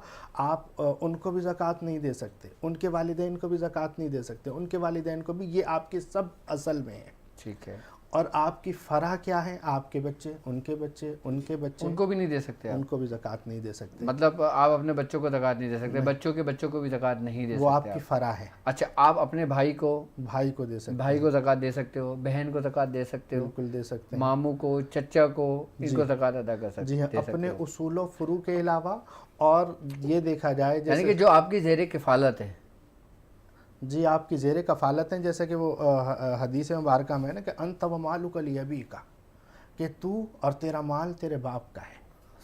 آپ ان کو بھی زکوٰۃ نہیں دے سکتے. ان کے والدین کو بھی زکوٰۃ نہیں دے سکتے. ان کے والدین کو بھی. یہ آپ کے سب اصل میں ہیں. ٹھیک ہے. اور آپ کی فرع کیا ہے؟ آپ کے بچے، ان کے بچے، ان کے بچے، ان کو بھی نہیں دے سکتے. ان کو بھی زکوٰۃ نہیں دے سکتے. مطلب آپ اپنے بچوں کو زکوٰۃ نہیں دے سکتے، بچوں کے بچوں کو بھی زکوٰۃ نہیں دے سکتے. وہ آپ کی فرع ہے. اچھا، آپ اپنے بھائی کو دے سکتے، بھائی کو زکوٰۃ دے سکتے ہو، بہن کو زکوٰۃ دے سکتے ہو، بالکل دے سکتے ہیں. ماموں کو، چچا کو، ان کو زکوٰۃ ادا کر سکتے. جی ہاں، اپنے اصول و فروع کے علاوہ. اور یہ دیکھا جائے یعنی کہ جو آپ کی زیر کفالت ہے. جی، آپ کی زیر کفالت ہیں. جیسے کہ وہ حدیث مبارکہ میں نا کہ انت و مالک لابیک، کہ تو اور تیرا مال تیرے باپ کا ہے.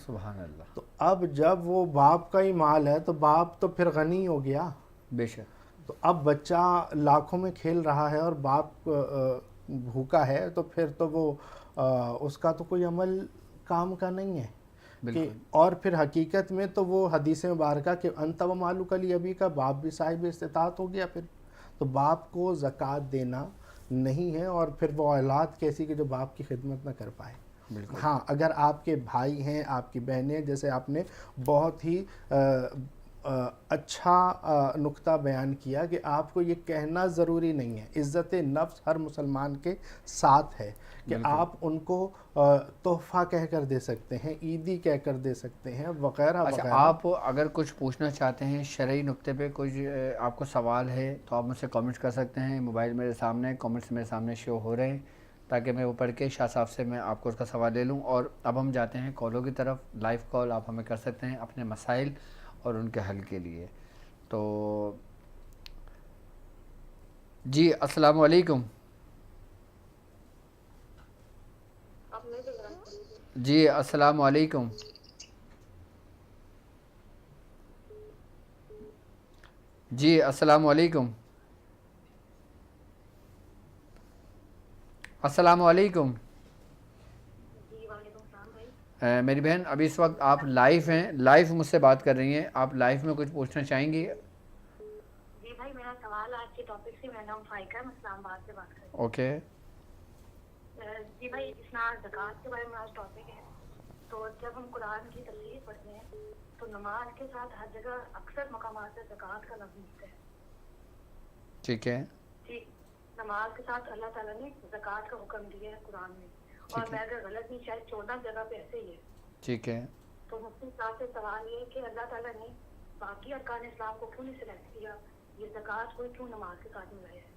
سبحان اللہ. تو اب جب وہ باپ کا ہی مال ہے تو باپ تو پھر غنی ہو گیا. بے شک. تو اب بچہ لاکھوں میں کھیل رہا ہے اور باپ بھوکا ہے تو پھر تو وہ اس کا تو کوئی عمل کام کا نہیں ہے. کہ اور پھر حقیقت میں تو وہ حدیث مبارکہ کہ انت و مالک لابیک کا باپ بھی صاحب استطاعت ہو گیا. پھر تو باپ کو زکوٰۃ دینا نہیں ہے. اور پھر وہ اولاد کیسی کہ جو باپ کی خدمت نہ کر پائے. ہاں، اگر آپ کے بھائی ہیں، آپ کی بہنیں، جیسے آپ نے بہت ہی اچھا نقطہ بیان کیا کہ آپ کو یہ کہنا ضروری نہیں ہے. عزت نفس ہر مسلمان کے ساتھ ہے کہ آپ ان کو تحفہ کہہ کر دے سکتے ہیں، عیدی کہہ کر دے سکتے ہیں، وغیرہ اچھا، وغیرہ. آپ اگر کچھ پوچھنا چاہتے ہیں شرعی نقطے پہ، کچھ آپ کو سوال ہے تو آپ مجھ سے کامنٹس کر سکتے ہیں. موبائل میرے سامنے، کامنٹس میرے سامنے شو ہو رہے ہیں تاکہ میں وہ پڑھ کے شاہ صاحب سے میں آپ کو اس کا سوال لے لوں. اور اب ہم جاتے ہیں کالوں کی طرف. لائیو کال آپ ہمیں کر سکتے ہیں اپنے مسائل اور ان کے حل کے لیے. تو جی السلام علیکم. جی السلام علیکم. جی السلام علیکم. السلام علیکم. میری بہن ابھی اس وقت آپ لائیو ہیں، لائیو مجھ سے بات کر رہی ہیں. آپ لائیو میں کچھ پوچھنا چاہیں گی؟ جی بھائی، میرا سوال آج کے ٹاپک سے. میرا نام فائقہ ہے، میں اسلام آباد سے بات کر رہی ہوں. اوکے. جی بھائی اس میں زکوٰۃ کے بارے میں آج ٹاپک ہے. تو جب ہم قرآن کی تفسیر پڑھتے ہیں تو نماز کے ساتھ ہر جگہ اکثر مقامات سے زکوٰۃ کا لفظ ملتا ہے. ٹھیک ہے. جی نماز کے ساتھ اللہ تعالیٰ نے زکوٰۃ کا حکم دیا ہے قرآن میں, اور میں اگر غلط نہیں شاید 14 جگہ پہ ایسے ہی ہے. ٹھیک ہے. تو مفتی صاحب سے سوال یہ ہے کہ اللہ تعالیٰ نے باقی ارکان اسلام کو کیوں نہیں سلیکٹ کیا, یہ زکوٰۃ کو کیوں نماز کے ساتھ ملایا ہے؟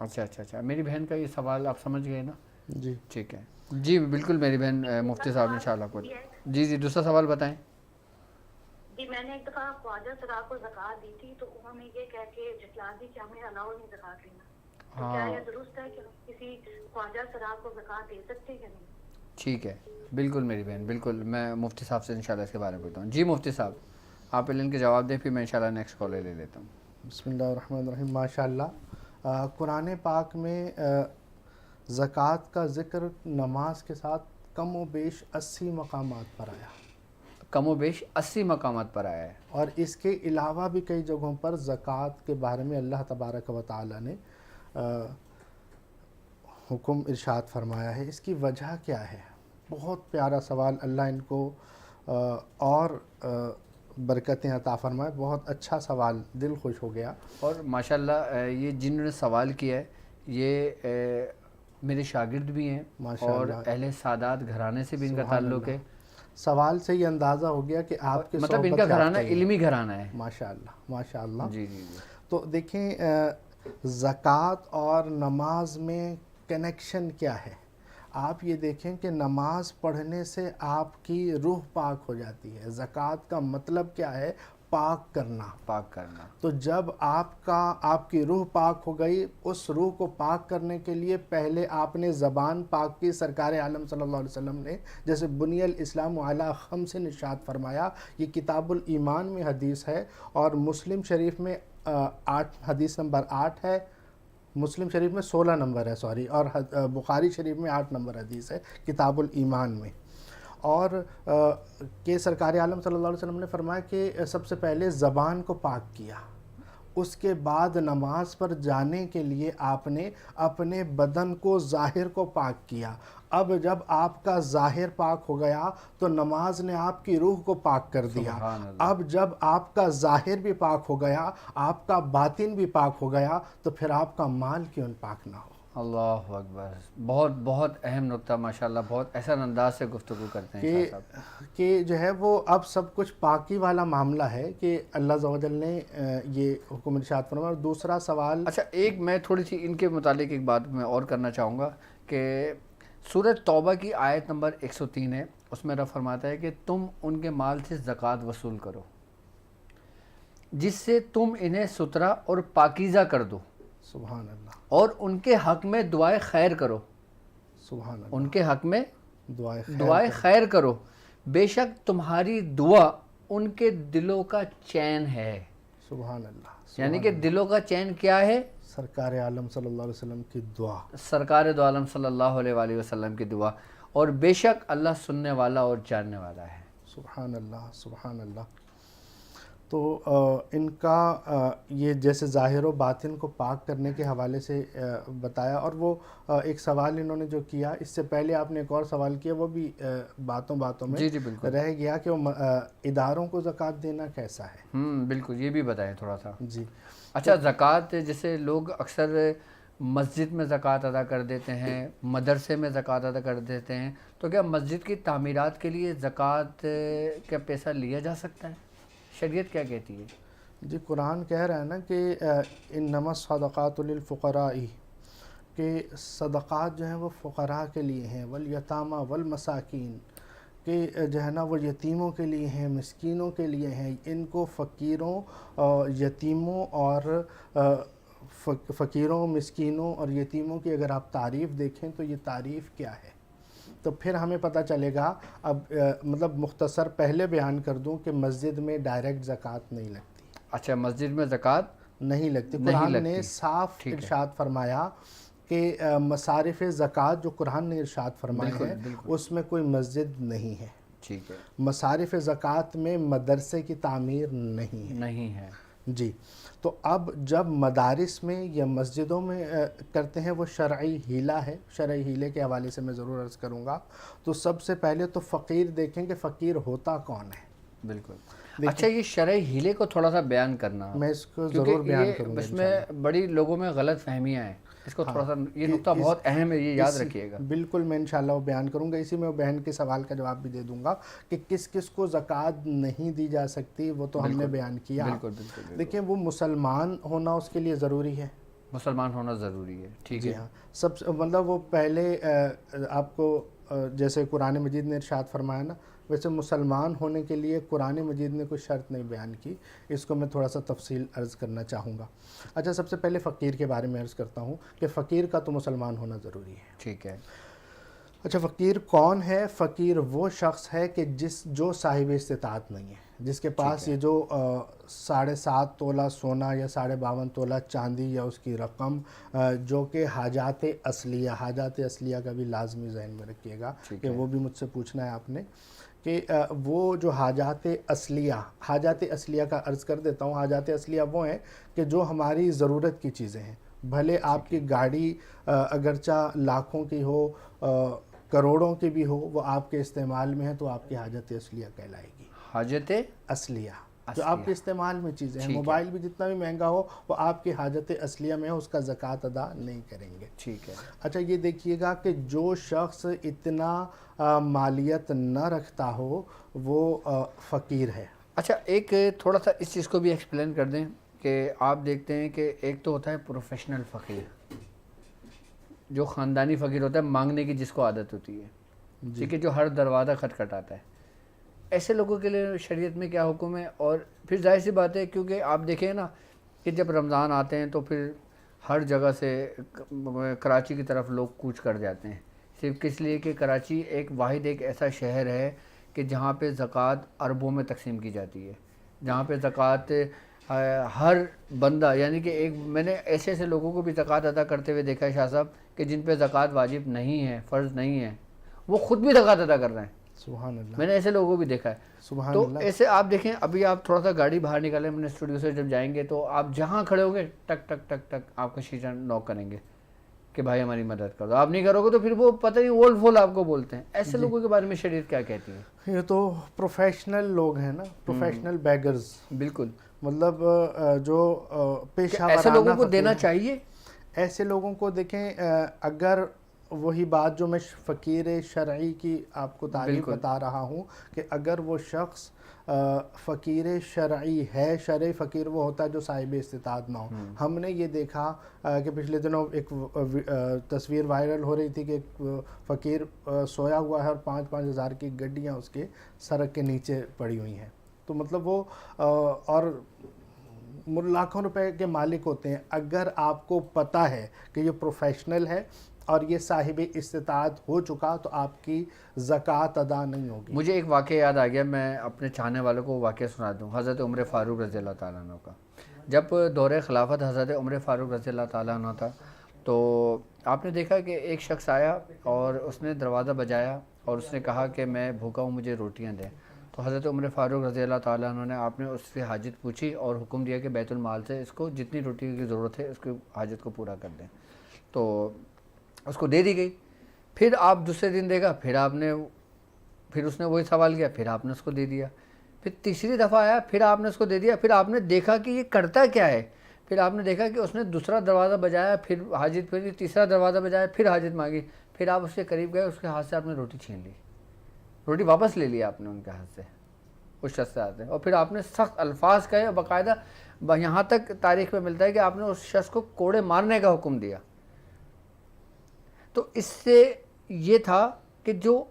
اچھا میری بہن کا یہ سوال آپ سمجھ گئے نا؟ جی ٹھیک ہے جی بالکل میری بہن مفتی صاحب انشاءاللہ کو. جی دوسرا سوال بتائیں. جی میں نے ایک دفعہ خواجہ سراغ کو زکوٰۃ دی تھی تو انہوں نے یہ کہہ کے جتلا دی کہ ہمیں الاؤ نہیں زکوٰۃ لینا. تو کیا یہ درست ہے کہ ہم کسی خواجہ سراغ کو زکوٰۃ دے سکتے ہیں کہ نہیں؟ ٹھیک ہے بالکل میری بہن, بالکل میں مفتی صاحب سے انشاءاللہ اس کے بارے میں پوچھتا ہوں. جی مفتی صاحب آپ پہلے ان کے جواب دیں, پھر میں انشاءاللہ نیکسٹ کالر لے لیتا ہوں. بسم اللہ الرحمن الرحیم. ماشاء اللہ قرآن پاک میں زکوٰۃ کا ذکر نماز کے ساتھ کم و بیش 80 مقامات پر آیا. کم و بیش 80 مقامات پر آیا ہے. اور اس کے علاوہ بھی کئی جگہوں پر زکوٰۃ کے بارے میں اللہ تبارک و تعالی نے حکم ارشاد فرمایا ہے. اس کی وجہ کیا ہے؟ بہت پیارا سوال. اللہ ان کو اور برکتیں عطا فرمائے. بہت اچھا سوال, دل خوش ہو گیا. اور ماشاءاللہ یہ جنہوں نے سوال کیا ہے یہ میرے شاگرد بھی ہیں اور اہل سادات گھرانے سے بھی ان کا تعلق ہے. سوال سے یہ اندازہ ہو گیا کہ آپ کے مطلب ان کا گھرانہ علمی گھرانہ ہے. ماشاءاللہ. جی تو دیکھیں زکوٰۃ اور نماز میں کنیکشن کیا ہے. آپ یہ دیکھیں کہ نماز پڑھنے سے آپ کی روح پاک ہو جاتی ہے. زکوٰۃ کا مطلب کیا ہے؟ پاک کرنا. تو جب آپ کی روح پاک ہو گئی, اس روح کو پاک کرنے کے لیے پہلے آپ نے زبان پاک کی. سرکار عالم صلی اللہ علیہ وسلم نے جیسے بنی الاسلام علی خمس ارشاد فرمایا. یہ کتاب الایمان میں حدیث ہے اور مسلم شریف میں 8 نمبر 8 ہے. مسلم شریف میں 16 نمبر ہے اور بخاری شریف میں 8 نمبر حدیث ہے کتاب الایمان میں. اور کہ سرکار عالم صلی اللہ علیہ وسلم نے فرمایا کہ سب سے پہلے زبان کو پاک کیا, اس کے بعد نماز پر جانے کے لیے آپ نے اپنے بدن کو ظاہر کو پاک کیا. اب جب آپ کا ظاہر پاک ہو گیا تو نماز نے آپ کی روح کو پاک کر دیا. اب جب آپ کا ظاہر بھی پاک ہو گیا, آپ کا باطن بھی پاک ہو گیا, تو پھر آپ کا مال کیوں پاک نہ ہو. اللہ اکبر. بہت اہم نقطہ ماشاءاللہ. بہت احسن انداز سے گفتگو کرتے ہیں کہ جو ہے وہ اب سب کچھ پاکی والا معاملہ ہے کہ اللہ عز و جل نے یہ حکم ارشاد فرمایا. اور دوسرا سوال, اچھا ایک میں تھوڑی سی ان کے متعلق ایک بات میں اور کرنا چاہوں گا کہ سورۃ توبہ کی آیت نمبر 103 ہے, اس میں رب فرماتا ہے کہ تم ان کے مال سے زکوٰۃ وصول کرو جس سے تم انہیں ستھرا اور پاکیزہ کر دو. سبحان اللہ. اور ان کے حق میں دعائے خیر کرو. سبحان اللہ. ان کے حق میں دعائے خیر کرو, بے شک تمہاری دعا ان کے دلوں کا چین ہے. سبحان اللہ. یعنی کہ دلوں کا چین کیا ہے؟ سرکار عالم صلی اللہ علیہ وسلم کی دعا. سرکار دو عالم صلی اللہ علیہ وآلہ وسلم کی دعا. اور بے شک اللہ سننے والا اور جاننے والا ہے. سبحان اللہ. سبحان اللہ. تو ان کا یہ جیسے ظاہر و باطن کو پاک کرنے کے حوالے سے بتایا. اور وہ ایک سوال انہوں نے جو کیا, اس سے پہلے آپ نے ایک اور سوال کیا, وہ بھی باتوں میں رہ گیا کہ وہ اداروں کو زکوٰۃ دینا کیسا ہے. بالکل یہ بھی بتائیں تھوڑا سا. جی اچھا زکوٰۃ جیسے لوگ اکثر مسجد میں زکوٰۃ ادا کر دیتے ہیں, مدرسے میں زکوٰۃ ادا کر دیتے ہیں, تو کیا مسجد کی تعمیرات کے لیے زکوٰۃ کا پیسہ لیا جا سکتا ہے؟ شریعت کیا کہتی ہے؟ جی قرآن کہہ رہا ہے نا کہ انما الصدقات للفقراء, کہ صدقات جو ہیں وہ فقراء کے لیے ہیں, والیتامی والمساکین, کہ جو ہے نا وہ یتیموں کے لیے ہیں, مسکینوں کے لیے ہیں. ان کو فقیروں, یتیموں اور فقیروں, مسکینوں اور یتیموں کی اگر آپ تعریف دیکھیں تو یہ تعریف کیا ہے, تو پھر ہمیں پتہ چلے گا. اب مطلب مختصر پہلے بیان کر دوں کہ مسجد میں ڈائریکٹ زکوٰۃ نہیں لگتی. اچھا مسجد میں زکوٰۃ نہیں لگتی. قرآن نے صاف ارشاد فرمایا کہ مصارف زکوٰۃ جو قرآن نے ارشاد فرمایا ہے اس میں کوئی مسجد نہیں ہے. ٹھیک ہے. مصارف زکوٰۃ میں مدرسے کی تعمیر نہیں ہے. جی، تو اب جب مدارس میں یا مسجدوں میں کرتے ہیں وہ شرعی ہیلہ ہے. شرعی ہیلے کے حوالے سے میں ضرور عرض کروں گا. تو سب سے پہلے تو فقیر دیکھیں کہ فقیر ہوتا کون ہے. بالکل. اچھا یہ شرعی ہیلے کو تھوڑا سا بیان کرنا، میں اس کو ضرور بیان کروں گا. اس میں بڑی لوگوں میں غلط فہمیاں ہیں، اس کو تھوڑا سا یہ نقطہ بہت اہم ہے، یہ یاد رکھیے گا. بالکل میں انشاءاللہ وہ بیان کروں گا. اسی میں وہ بہن کے سوال کا جواب بھی دے دوں گا کہ کس کس کو زکوٰۃ نہیں دی جا سکتی، وہ تو ہم نے بیان کیا. بالکل. دیکھیں وہ مسلمان ہونا اس کے لیے ضروری ہے. مسلمان ہونا ضروری ہے، ٹھیک ہے. ہاں، سب مطلب وہ پہلے آپ کو جیسے قرآن مجید نے ارشاد فرمایا نا، ویسے مسلمان ہونے کے لیے قرآن مجید نے کوئی شرط نہیں بیان کی. اس کو میں تھوڑا سا تفصیل عرض کرنا چاہوں گا. اچھا سب سے پہلے فقیر کے بارے میں عرض کرتا ہوں کہ فقیر کا تو مسلمان ہونا ضروری ہے. ٹھیک ہے. اچھا فقیر کون ہے؟ فقیر وہ شخص ہے کہ جو صاحب استطاعت نہیں ہے، جس کے پاس یہ جو 7.5 تولہ سونا یا 52.5 تولہ چاندی یا اس کی رقم جو کہ حاجات اصلیہ کا بھی لازمی ذہن میں رکھیے گا کہ وہ بھی مجھ سے پوچھنا ہے آپ نے کہ وہ جو حاجات اصلیہ کا عرض کر دیتا ہوں. حاجات اصلیہ وہ ہیں کہ جو ہماری ضرورت کی چیزیں ہیں. بھلے آپ کی گاڑی اگرچہ لاکھوں کی ہو، کروڑوں کی بھی ہو، وہ آپ کے استعمال میں ہے تو آپ کی حاجت اصلیہ کہلائے گی. حاجت اصلیہ جو آپ کے استعمال میں چیزیں ہیں. موبائل بھی جتنا بھی مہنگا ہو وہ آپ کی حاجت اصلیہ میں ہے، اس کا زکوٰۃ ادا نہیں کریں گے. ٹھیک ہے. اچھا یہ دیکھیے گا کہ جو شخص اتنا مالیت نہ رکھتا ہو وہ فقیر ہے. اچھا ایک تھوڑا سا اس چیز کو بھی ایکسپلین کر دیں کہ آپ دیکھتے ہیں کہ ایک تو ہوتا ہے پروفیشنل فقیر، جو خاندانی فقیر ہوتا ہے، مانگنے کی جس کو عادت ہوتی ہے، ٹھیک ہے، جو ہر دروازہ کھٹکھٹاتا ہے. ایسے لوگوں کے لیے شریعت میں کیا حکم ہے؟ اور پھر ظاہر سی بات ہے کیونکہ آپ دیکھیں نا کہ جب رمضان آتے ہیں تو پھر ہر جگہ سے کراچی کی طرف لوگ کوچ کر جاتے ہیں، صرف کس لیے کہ کراچی ایک ایسا شہر ہے کہ جہاں پہ زکوٰۃ اربوں میں تقسیم کی جاتی ہے، جہاں پہ زکوٰۃ ہر بندہ، یعنی کہ میں نے ایسے لوگوں کو بھی زکوٰۃ ادا کرتے ہوئے دیکھا ہے شاہ صاحب کہ جن پہ زکوٰۃ واجب نہیں ہے، فرض نہیں ہے، وہ خود بھی زکوٰۃ ادا کر رہے ہیں. سبحان اللہ. میں نے ایسے لوگوں کو بھی دیکھا ہے. سبحان تو اللہ. ایسے آپ دیکھیں ابھی آپ تھوڑا سا گاڑی باہر نکالیں اپنے اسٹوڈیو سے جب جائیں گے تو آپ جہاں کھڑے ہوں گے ٹک ٹک ٹک ٹک آپ کا شیشہ نوک کریں گے کہ بھائی ہماری مدد کر دو. آپ نہیں کرو گے تو پھر وہ پتہ نہیں اول فول آپ کو بولتے ہیں. ایسے لوگوں کے بارے میں شریعت کیا کہتی ہے؟ یہ تو پروفیشنل لوگ ہیں نا، پروفیشنل بیگرز. بالکل. مطلب جو پیشہ ورانہ ایسے لوگوں کو دینا چاہیے. ایسے لوگوں کو دیکھیں، اگر وہی بات جو میں فقیر شرعی کی آپ کو تعریف بتا رہا ہوں کہ اگر وہ شخص فقیر شرعی ہے، شرعی فقیر وہ ہوتا ہے جو صاحب استطاعت نہ ہو. ہم نے یہ دیکھا کہ پچھلے دنوں ایک تصویر وائرل ہو رہی تھی کہ ایک فقیر سویا ہوا ہے اور 5-5 ہزار کی گڈیاں اس کے سڑک کے نیچے پڑی ہوئی ہیں. تو مطلب وہ اور لاکھوں روپے کے مالک ہوتے ہیں. اگر آپ کو پتہ ہے کہ یہ پروفیشنل ہے اور یہ صاحب استطاعت ہو چکا تو آپ کی زکوٰۃ ادا نہیں ہوگی. مجھے ایک واقعہ یاد آ گیا، میں اپنے چاہنے والوں کو واقعہ سنا دوں. حضرت عمر فاروق رضی اللہ تعالیٰ عنہ کا جب دور خلافت حضرت عمر فاروق رضی اللہ تعالیٰ عنہ تھا تو آپ نے دیکھا کہ ایک شخص آیا اور اس نے دروازہ بجایا اور اس نے کہا کہ میں بھوکا ہوں، مجھے روٹیاں دیں. تو حضرت عمر فاروق رضی اللہ تعالیٰ عنہ نے آپ نے اس سے حاجت پوچھی اور حکم دیا کہ بیت المال سے اس کو جتنی روٹی کی ضرورت ہے اس کی حاجت کو پورا کر دیں. تو اس کو دے دی گئی. پھر آپ دوسرے دن دیکھا پھر اس نے وہی سوال کیا، پھر آپ نے اس کو دے دیا. پھر تیسری دفعہ آیا، پھر آپ نے اس کو دے دیا. پھر آپ نے دیکھا کہ یہ کرتا کیا ہے. پھر آپ نے دیکھا کہ اس نے دوسرا دروازہ بجایا، پھر حاجت پھر تیسرا دروازہ بجایا، پھر حاجت مانگی. پھر آپ اس کے قریب گئے، اس کے ہاتھ سے آپ نے روٹی چھین لی، روٹی واپس لے لی آپ نے ان کے ہاتھ سے، اس شخص سے آتے. اور پھر آپ نے سخت الفاظ کہے، باقاعدہ یہاں تک تاریخ میں ملتا ہے کہ آپ نے اس شخص کو کوڑے مارنے کا حکم دیا. تو اس سے یہ تھا کہ جو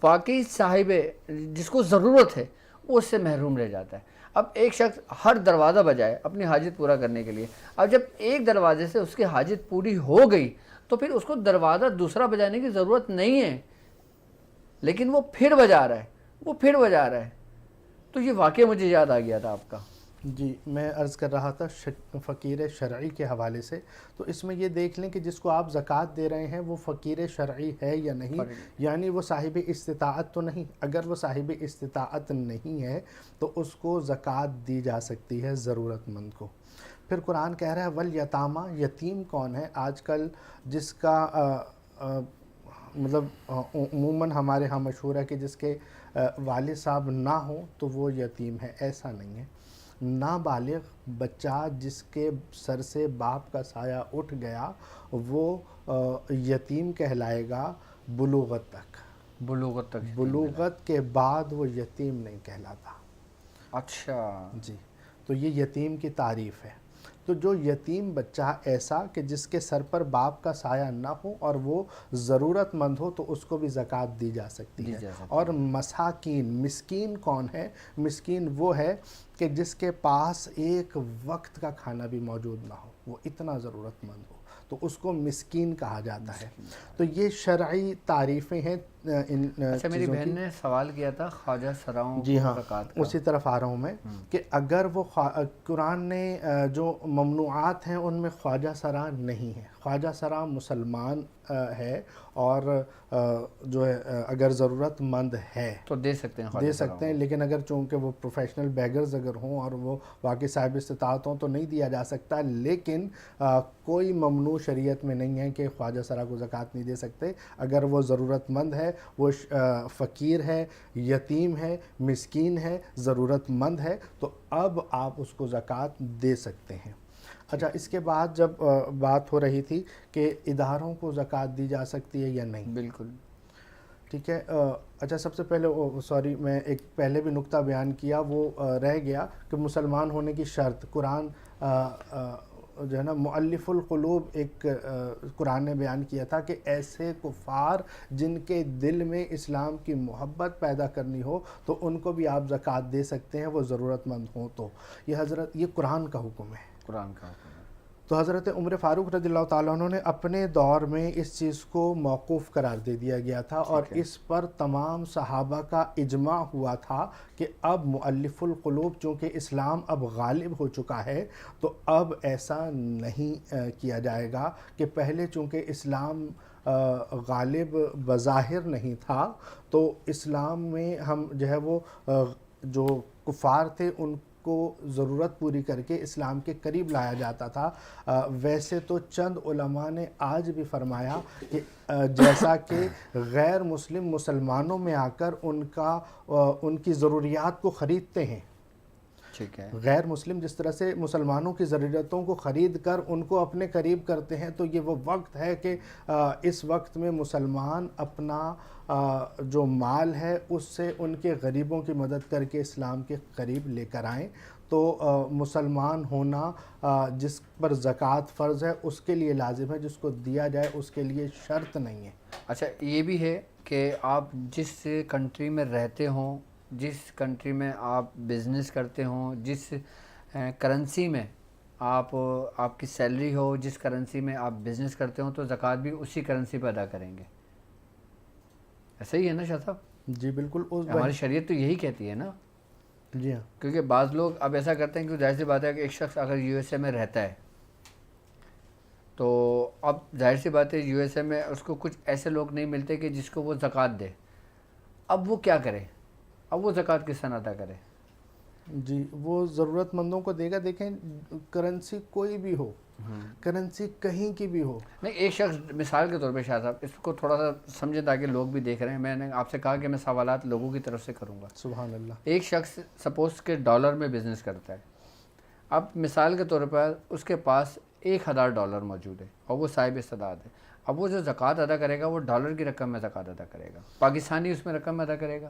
واقعی صاحب جس کو ضرورت ہے وہ اس سے محروم رہ جاتا ہے. اب ایک شخص ہر دروازہ بجائے اپنی حاجت پورا کرنے کے لیے، اب جب ایک دروازے سے اس کی حاجت پوری ہو گئی تو پھر اس کو دروازہ دوسرا بجانے کی ضرورت نہیں ہے، لیکن وہ پھر بجا رہا ہے. تو یہ واقعہ مجھے یاد آ گیا تھا آپ کا جی میں عرض کر رہا تھا فقیر شرعی کے حوالے سے، تو اس میں یہ دیکھ لیں کہ جس کو آپ زکوٰۃ دے رہے ہیں وہ فقیر شرعی ہے یا نہیں، یعنی وہ صاحب استطاعت تو نہیں۔ اگر وہ صاحب استطاعت نہیں ہے تو اس کو زکوٰۃ دی جا سکتی ہے ضرورت مند کو۔ پھر قرآن کہہ رہا ہے والیتامیٰ، یتیم کون ہے؟ آج کل جس کا مطلب عموماً ہمارے ہاں مشہور ہے کہ جس کے والد صاحب نہ ہوں تو وہ یتیم ہے، ایسا نہیں ہے۔ نابالغ بچہ جس کے سر سے باپ کا سایہ اٹھ گیا وہ یتیم کہلائے گا بلوغت تک۔ بلوغت تک؟ بلوغت کے بعد وہ یتیم نہیں کہلاتا۔ اچھا جی، تو یہ یتیم کی تعریف ہے۔ تو جو یتیم بچہ ایسا کہ جس کے سر پر باپ کا سایہ نہ ہو اور وہ ضرورت مند ہو تو اس کو بھی زکوٰۃ دی جا سکتی ہے۔ اور مساکین، مسکین کون ہے؟ مسکین وہ ہے کہ جس کے پاس ایک وقت کا کھانا بھی موجود نہ ہو، وہ اتنا ضرورت مند ہو، تو اس کو مسکین کہا جاتا ہے۔ تو یہ شرعی تعریفیں ہیں ان اچھا میری بہن نے سوال کیا تھا خواجہ سراؤں جی ہاں زکوٰۃ کا، اسی طرف آ رہا ہوں میں کہ اگر وہ قرآن نے جو ممنوعات ہیں ان میں خواجہ سرا نہیں ہے۔ خواجہ سرا مسلمان ہے اور جو ہے اگر ضرورت مند ہے تو دے سکتے ہیں، دے سکتے ہیں، لیکن اگر چونکہ وہ پروفیشنل بیگرز اگر ہوں اور وہ واقعی صاحب استطاعت ہوں تو نہیں دیا جا سکتا۔ لیکن کوئی ممنوع شریعت میں نہیں ہے کہ خواجہ سرا کو زکوٰۃ نہیں دے سکتے۔ اگر وہ ضرورت مند ہے، وہ فقیر ہے، یتیم ہے، مسکین ہے، ضرورت مند ہے، تو اب آپ اس کو زکوٰۃ دے سکتے ہیں۔ اچھا، اس کے بعد جب بات ہو رہی تھی کہ اداروں کو زکوٰۃ دی جا سکتی ہے یا نہیں، بالکل ٹھیک ہے۔ اچھا، سب سے پہلے سوری میں ایک پہلے بھی نقطہ بیان کیا وہ رہ گیا کہ مسلمان ہونے کی شرط قرآن جو ہے نا مؤلف القلوب ایک قرآن نے بیان کیا تھا کہ ایسے کفار جن کے دل میں اسلام کی محبت پیدا کرنی ہو تو ان کو بھی آپ زکوٰۃ دے سکتے ہیں، وہ ضرورت مند ہوں تو۔ یہ قرآن کا حکم ہے، قرآن کا حکم ہے۔ تو حضرت عمر فاروق رضی اللہ تعالیٰ عنہ نے اپنے دور میں اس چیز کو موقوف قرار دے دیا گیا تھا، اور اس پر تمام صحابہ کا اجماع ہوا تھا کہ اب مؤلف القلوب چونکہ اسلام اب غالب ہو چکا ہے تو اب ایسا نہیں کیا جائے گا کہ پہلے چونکہ اسلام غالب بظاہر نہیں تھا تو اسلام میں ہم جو ہے وہ جو کفار تھے ان کو ضرورت پوری کر کے اسلام کے قریب لایا جاتا تھا۔ ویسے تو چند علماء نے آج بھی فرمایا کہ جیسا کہ غیر مسلم مسلمانوں میں آ کر ان کی ضروریات کو خریدتے ہیں، ٹھیک ہے، غیر مسلم جس طرح سے مسلمانوں کی ضرورتوں کو خرید کر ان کو اپنے قریب کرتے ہیں، تو یہ وہ وقت ہے کہ اس وقت میں مسلمان اپنا جو مال ہے اس سے ان کے غریبوں کی مدد کر کے اسلام کے قریب لے کر آئیں۔ تو مسلمان ہونا جس پر زکوٰۃ فرض ہے اس کے لیے لازم ہے، جس کو دیا جائے اس کے لیے شرط نہیں ہے۔ اچھا یہ بھی ہے کہ آپ جس کنٹری میں رہتے ہوں، جس کنٹری میں آپ بزنس کرتے ہوں، جس کرنسی میں آپ کی سیلری ہو، جس کرنسی میں آپ بزنس کرتے ہوں تو زکوٰۃ بھی اسی کرنسی پہ ادا کریں گے، ایسا ہی ہے نا شاہ صاحب؟ جی بالکل، ہماری شریعت تو یہی کہتی ہے نا۔ جی ہاں، کیونکہ بعض لوگ اب ایسا کرتے ہیں کہ ظاہر سی بات ہے کہ ایک شخص اگر یو ایس اے میں رہتا ہے تو اب ظاہر سی بات ہے یو ایس اے میں اس کو کچھ ایسے لوگ نہیں ملتے کہ جس کو وہ زکوٰۃ دے، اب وہ کیا کرے؟ اب وہ زکوٰۃ کس طرح ادا کرے؟ جی وہ ضرورت مندوں کو دے گا۔ دیکھیں کرنسی کوئی بھی ہو، کرنسی کہیں کی بھی ہو، نہیں ایک شخص مثال کے طور پہ شاہ صاحب اس کو تھوڑا سا سمجھیں تاکہ لوگ بھی دیکھ رہے ہیں، میں نے آپ سے کہا کہ میں سوالات لوگوں کی طرف سے کروں گا۔ سبحان اللہ۔ ایک شخص سپوز کہ ڈالر میں بزنس کرتا ہے، اب مثال کے طور پر اس کے پاس $1000 موجود ہے اور وہ صاحب استطاعت ہے، اب وہ جو زکوٰۃ ادا کرے گا وہ ڈالر کی رقم میں زکوٰۃ ادا کرے گا، پاکستانی اس میں رقم ادا کرے گا؟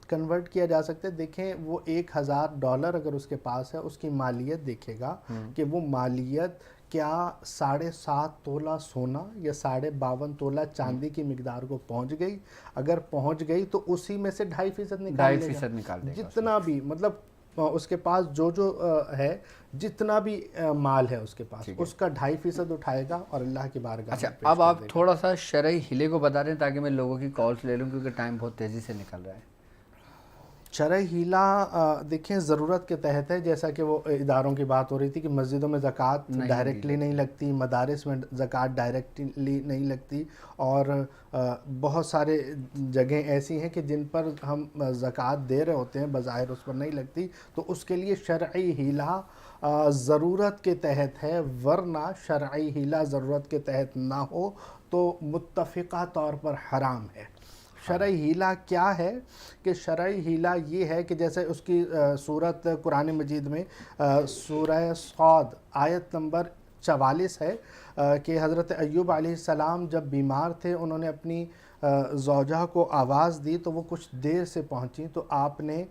کنورٹ کیا جا سکتا ہے۔ دیکھیں وہ $1000 اگر اس کے پاس ہے، اس کی مالیت دیکھے گا کہ وہ مالیت کیا 7.5 تولہ سونا یا 52.5 تولہ چاندی کی مقدار کو پہنچ گئی؟ اگر پہنچ گئی تو اسی میں سے 2.5% نکال لے گا، 2.5% نکال دے گا، جتنا بھی مطلب اس کے پاس جو ہے، جتنا بھی مال ہے اس کے پاس، اس کا 2.5% اٹھائے گا اور اللہ کی بارگاہ میں اچھا اب آپ تھوڑا سا شرعی ہلے کو بتا دیں تاکہ میں لوگوں کی کالز لے لوں کیونکہ ٹائم بہت تیزی سے نکل رہا ہے۔ شرعی ہیلا دیکھیں ضرورت کے تحت ہے، جیسا کہ وہ اداروں کی بات ہو رہی تھی کہ مسجدوں میں زکوٰۃ ڈائریکٹلی نہیں لگتی، مدارس میں زکوٰۃ ڈائریکٹلی نہیں لگتی، اور بہت سارے جگہیں ایسی ہیں کہ جن پر ہم زکوٰۃ دے رہے ہوتے ہیں بظاہر اس پر نہیں لگتی، تو اس کے لیے شرعی ہیلا ضرورت کے تحت ہے، ورنہ شرعی ہیلا ضرورت کے تحت نہ ہو تو متفقہ طور پر حرام ہے۔ شرعی ہیلا کیا ہے کہ شرعی ہیلا یہ ہے کہ جیسے اس کی صورت قرآن مجید میں سورہ صاد آیت نمبر 44 ہے کہ حضرت ایوب علیہ السلام جب بیمار تھے، انہوں نے اپنی زوجہ کو آواز دی تو وہ کچھ دیر سے پہنچی، تو آپ نے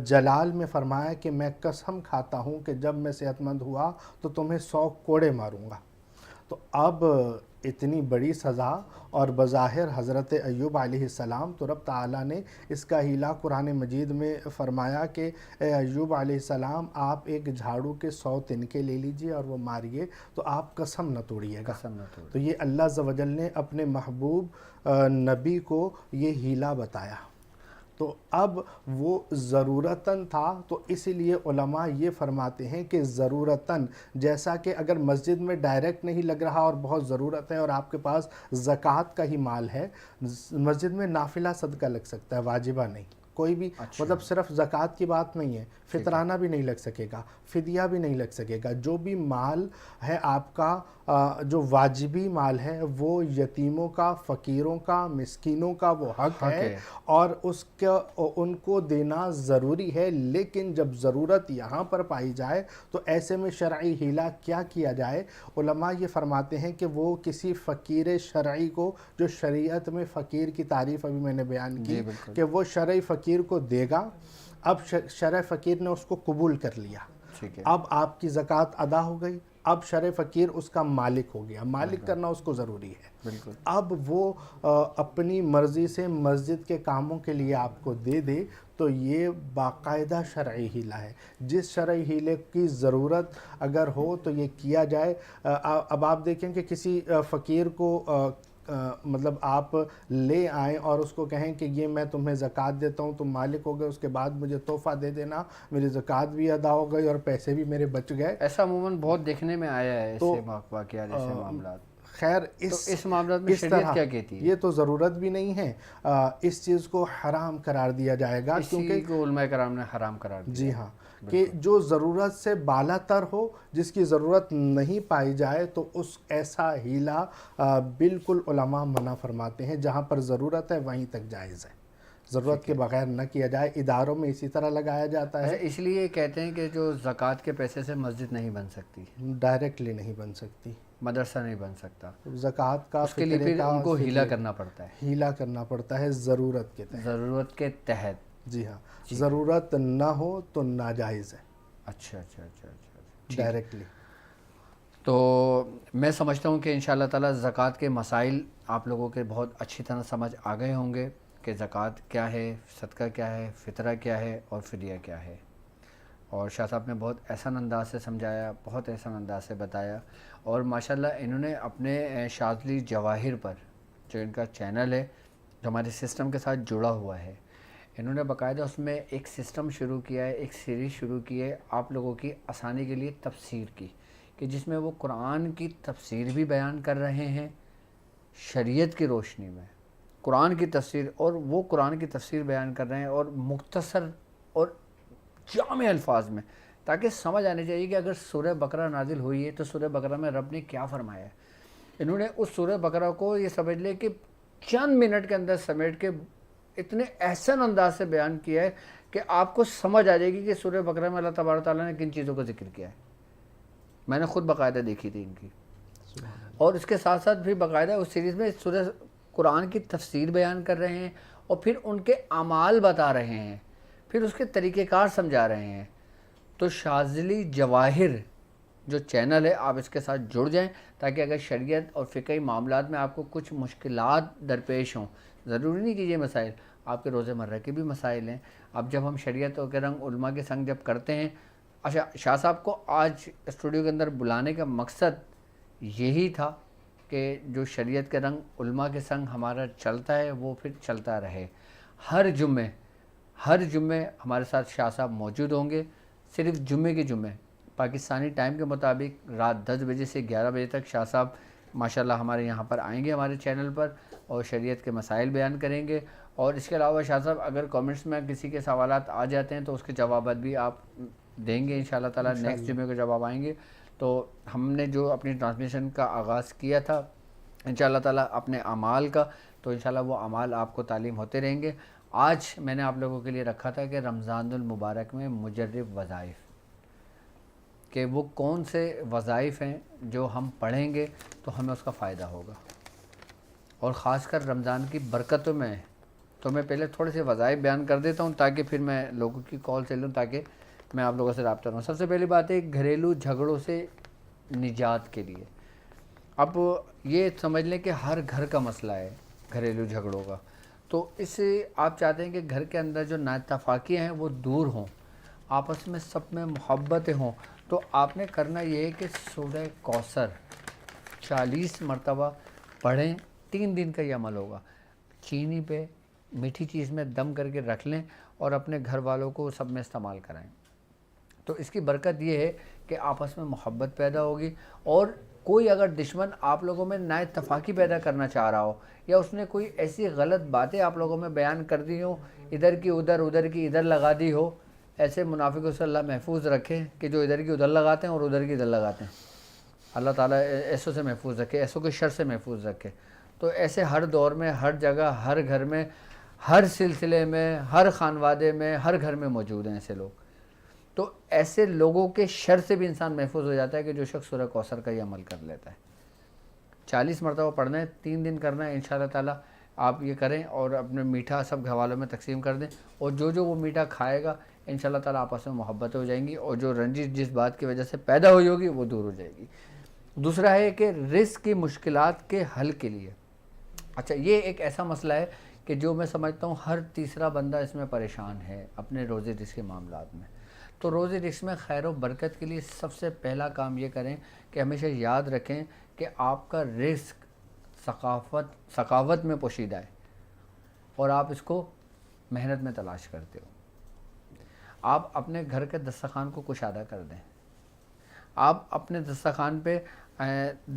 جلال میں فرمایا کہ میں قسم کھاتا ہوں کہ جب میں صحت مند ہوا تو تمہیں 100 کوڑے ماروں گا۔ تو اب اتنی بڑی سزا اور بظاہر حضرت ایوب علیہ السلام، تو رب تعالیٰ نے اس کا ہیلا قرآن مجید میں فرمایا کہ اے ایوب علیہ السلام آپ ایک جھاڑو کے 100 تنکے لے لیجئے اور وہ ماریے، تو آپ قسم نہ توڑیے گا۔ تو یہ اللہ عز و جل نے اپنے محبوب نبی کو یہ ہیلا بتایا، تو اب وہ ضرورتاً تھا، تو اسی لیے علماء یہ فرماتے ہیں کہ ضرورتاً، جیسا کہ اگر مسجد میں ڈائریکٹ نہیں لگ رہا اور بہت ضرورت ہے اور آپ کے پاس زکوٰۃ کا ہی مال ہے، مسجد میں نافلہ صدقہ لگ سکتا ہے، واجبہ نہیں، کوئی بھی مطلب صرف زکوٰۃ کی بات نہیں ہے، فطرانہ بھی نہیں لگ سکے گا، فدیہ بھی نہیں لگ سکے گا، جو بھی مال ہے آپ کا جو واجبی مال ہے وہ یتیموں کا، فقیروں کا، مسکینوں کا وہ حق ہے، اور ان کو دینا ضروری ہے۔ لیکن جب ضرورت یہاں پر پائی جائے تو ایسے میں شرعی ہیلا کیا کیا جائے؟ علماء یہ فرماتے ہیں کہ وہ کسی فقیر شرعی کو، جو شریعت میں فقیر کی تعریف ابھی میں نے بیان کی کہ وہ شرعی فقیر کو دے گا، اب شرع فقیر نے اس کو قبول کر لیا، اب آپ کی زکوٰۃ ادا ہو گئی، اب شرع فقیر اس کا مالک ہو گیا، مالک کرنا اس کو ضروری ہے، اب وہ اپنی مرضی سے مسجد کے کاموں کے لیے آپ کو دے دے، تو یہ باقاعدہ شرعی ہیلا ہے۔ جس شرعی ہیلے کی ضرورت اگر ہو تو یہ کیا جائے۔ اب آپ دیکھیں کہ کسی فقیر کو مطلب آپ لے آئیں اور اس کو کہیں کہ یہ میں تمہیں زکوٰۃ دیتا ہوں، تم مالک ہو گئے، اس کے بعد مجھے تحفہ دے دینا، میری زکوٰۃ بھی ادا ہو گئی اور پیسے بھی میرے بچ گئے۔ ایسا عموماً بہت دیکھنے میں آیا ہے ایسے واقعات، ایسے معاملات۔ خیر اس معاملات میں شریعت کیا کہتی ہے؟ یہ تو ضرورت بھی نہیں ہے، اس چیز کو حرام قرار دیا جائے گا، کیونکہ علماء کرام نے حرام قرار دیا۔ جی ہاں، کہ جو ضرورت سے بالا تر ہو، جس کی ضرورت نہیں پائی جائے، تو اس ایسا ہیلا بالکل علماء منع فرماتے ہیں، جہاں پر ضرورت ہے وہیں تک جائز ہے، ضرورت کے بغیر نہ کیا جائے۔ اداروں میں اسی طرح لگایا جاتا ہے۔ اس لیے کہتے ہیں کہ جو زکوٰۃ کے پیسے سے مسجد نہیں بن سکتی، ڈائریکٹلی نہیں بن سکتی، مدرسہ نہیں بن سکتا، زکوٰۃ کا اس کے لیے پھر ان کو ہیلا کرنا پڑتا ہے، ہیلا کرنا پڑتا ہے ضرورت کے تحت۔ ضرورت کے تحت، جی ہاں، ضرورت نہ ہو تو ناجائز ہے۔ اچھا اچھا اچھا اچھا، ڈائریکٹلی۔ تو میں سمجھتا ہوں کہ انشاءاللہ تعالیٰ زکوٰۃ کے مسائل آپ لوگوں کے بہت اچھی طرح سمجھ آ گئے ہوں گے کہ زکوٰۃ کیا ہے، صدقہ کیا ہے، فطرہ کیا ہے اور فدیہ کیا ہے۔ اور شاہ صاحب نے بہت احسن انداز سے سمجھایا، بہت احسن انداز سے بتایا، اور ماشاءاللہ انہوں نے اپنے شاذلی جواہر پر، جو ان کا چینل ہے جو ہمارے سسٹم کے ساتھ جڑا ہوا ہے، انہوں نے باقاعدہ اس میں ایک سسٹم شروع کیا ہے، ایک سیریز شروع کی ہے آپ لوگوں کی آسانی کے لیے تفسیر کی، کہ جس میں وہ قرآن کی تفسیر بھی بیان کر رہے ہیں شریعت کی روشنی میں، قرآن کی تفسیر، اور وہ قرآن کی تفسیر بیان کر رہے ہیں اور مختصر اور جامع الفاظ میں، تاکہ سمجھ آنے چاہیے کہ اگر سورہ بقرہ نازل ہوئی ہے تو سورہ بقرہ میں رب نے کیا فرمایا ہے۔ انہوں نے اس سورہ بقرہ کو یہ سمجھ لے کہ چند منٹ کے اندر سمیٹ کے اتنے احسن انداز سے بیان کیا ہے کہ آپ کو سمجھ آ جائے گی کہ سورہ بقرہ میں اللہ تبارک تعالیٰ نے کن چیزوں کا ذکر کیا ہے۔ میں نے خود باقاعدہ دیکھی تھی ان کی، اور اس کے ساتھ ساتھ بھی باقاعدہ اس سیریز میں سورہ قرآن کی تفسیر بیان کر رہے ہیں، اور پھر ان کے اعمال بتا رہے ہیں، پھر اس کے طریقہ کار سمجھا رہے ہیں۔ تو شاذلی جواہر جو چینل ہے، آپ اس کے ساتھ جڑ جائیں، تاکہ اگر شریعت اور فقہی معاملات میں آپ کو کچھ مشکلات درپیش ہوں، ضروری نہیں کہ یہ مسائل آپ کے روزِ مرہ کے بھی مسائل ہیں۔ اب جب ہم شریعت کے رنگ علماء کے سنگ جب کرتے ہیں، اچھا شاہ صاحب کو آج اسٹوڈیو کے اندر بلانے کا مقصد یہی تھا کہ جو شریعت کے رنگ علماء کے سنگ ہمارا چلتا ہے وہ پھر چلتا رہے، ہر جمعے ہر جمعے ہمارے ساتھ شاہ صاحب موجود ہوں گے، صرف جمعے کے جمعے پاکستانی ٹائم کے مطابق رات 10 بجے سے 11 بجے تک شاہ صاحب ماشاءاللہ ہمارے یہاں پر آئیں گے ہمارے چینل پر، اور شریعت کے مسائل بیان کریں گے. اور اس کے علاوہ شاہ صاحب اگر کامنٹس میں کسی کے سوالات آ جاتے ہیں تو اس کے جوابات بھی آپ دیں گے انشاءاللہ تعالیٰ. نیکسٹ جمعے کو جب آپ آئیں گے تو ہم نے جو اپنی ٹرانسمیشن کا آغاز کیا تھا انشاءاللہ تعالیٰ اپنے اعمال کا، تو انشاءاللہ وہ اعمال آپ کو تعلیم ہوتے رہیں گے. آج میں نے آپ لوگوں کے لیے رکھا تھا کہ رمضان المبارک میں مجرب وظائف، کہ وہ کون سے وظائف ہیں جو ہم پڑھیں گے تو ہمیں اس کا فائدہ ہوگا، اور خاص کر رمضان کی برکتوں میں. تو میں پہلے تھوڑے سے وظائف بیان کر دیتا ہوں تاکہ پھر میں لوگوں کی کال سے لوں، تاکہ میں آپ لوگوں سے رابطہ رہوں. سب سے پہلی بات ہے گھریلو جھگڑوں سے نجات کے لیے. اب یہ سمجھ لیں کہ ہر گھر کا مسئلہ ہے گھریلو جھگڑوں کا، تو اس سے آپ چاہتے ہیں کہ گھر کے اندر جو نااتفاقیاں ہیں وہ دور ہوں، آپس میں سب میں محبتیں ہوں. تو آپ نے کرنا یہ ہے کہ سورہ کوثر 40 مرتبہ پڑھیں. 3 دن کا یہ عمل ہوگا. چینی پہ میٹھی چیز میں دم کر کے رکھ لیں اور اپنے گھر والوں کو سب میں استعمال کرائیں. تو اس کی برکت یہ ہے کہ آپس میں محبت پیدا ہوگی. اور کوئی اگر دشمن آپ لوگوں میں نا اتفاقی پیدا کرنا چاہ رہا ہو، یا اس نے کوئی ایسی غلط باتیں آپ لوگوں میں بیان کر دی ہوں، ادھر کی ادھر ادھر کی ادھر لگا دی ہو، ایسے منافقوں سے اللہ محفوظ رکھے کہ جو ادھر کی ادھر لگاتے ہیں اور ادھر کی ادھر لگاتے ہیں. اللہ تعالیٰ ایسوں سے محفوظ رکھے، ایسوں کے شر سے محفوظ رکھے. تو ایسے ہر دور میں، ہر جگہ، ہر گھر میں، ہر سلسلے میں، ہر خانوادے میں، ہر گھر میں موجود ہیں ایسے لوگ. تو ایسے لوگوں کے شر سے بھی انسان محفوظ ہو جاتا ہے کہ جو شخص سورہ کوثر کا یہ عمل کر لیتا ہے. 40 مرتبہ پڑھنا ہے، 3 دن کرنا ہے انشاءاللہ تعالیٰ. آپ یہ کریں اور اپنے میٹھا سب گھر والوں میں تقسیم کر دیں، اور جو وہ میٹھا کھائے گا انشاءاللہ تعالیٰ آپس میں محبت ہو جائیں گی، اور جو رنجش جس بات کی وجہ سے پیدا ہوئی ہوگی وہ دور ہو جائے گی. دوسرا ہے کہ رزق کی مشکلات کے حل کے لیے. اچھا، یہ ایک ایسا مسئلہ ہے کہ جو میں سمجھتا ہوں ہر تیسرا بندہ اس میں پریشان ہے اپنے روزی رزق کے معاملات میں. تو روزی رزق میں خیر و برکت کے لیے سب سے پہلا کام یہ کریں کہ ہمیشہ یاد رکھیں کہ آپ کا رزق ثقافت میں پوشیدہ ہے، اور آپ اس کو محنت میں تلاش کرتے ہو. آپ اپنے گھر کے دسترخوان کو کشادہ کر دیں. آپ اپنے دسترخوان پہ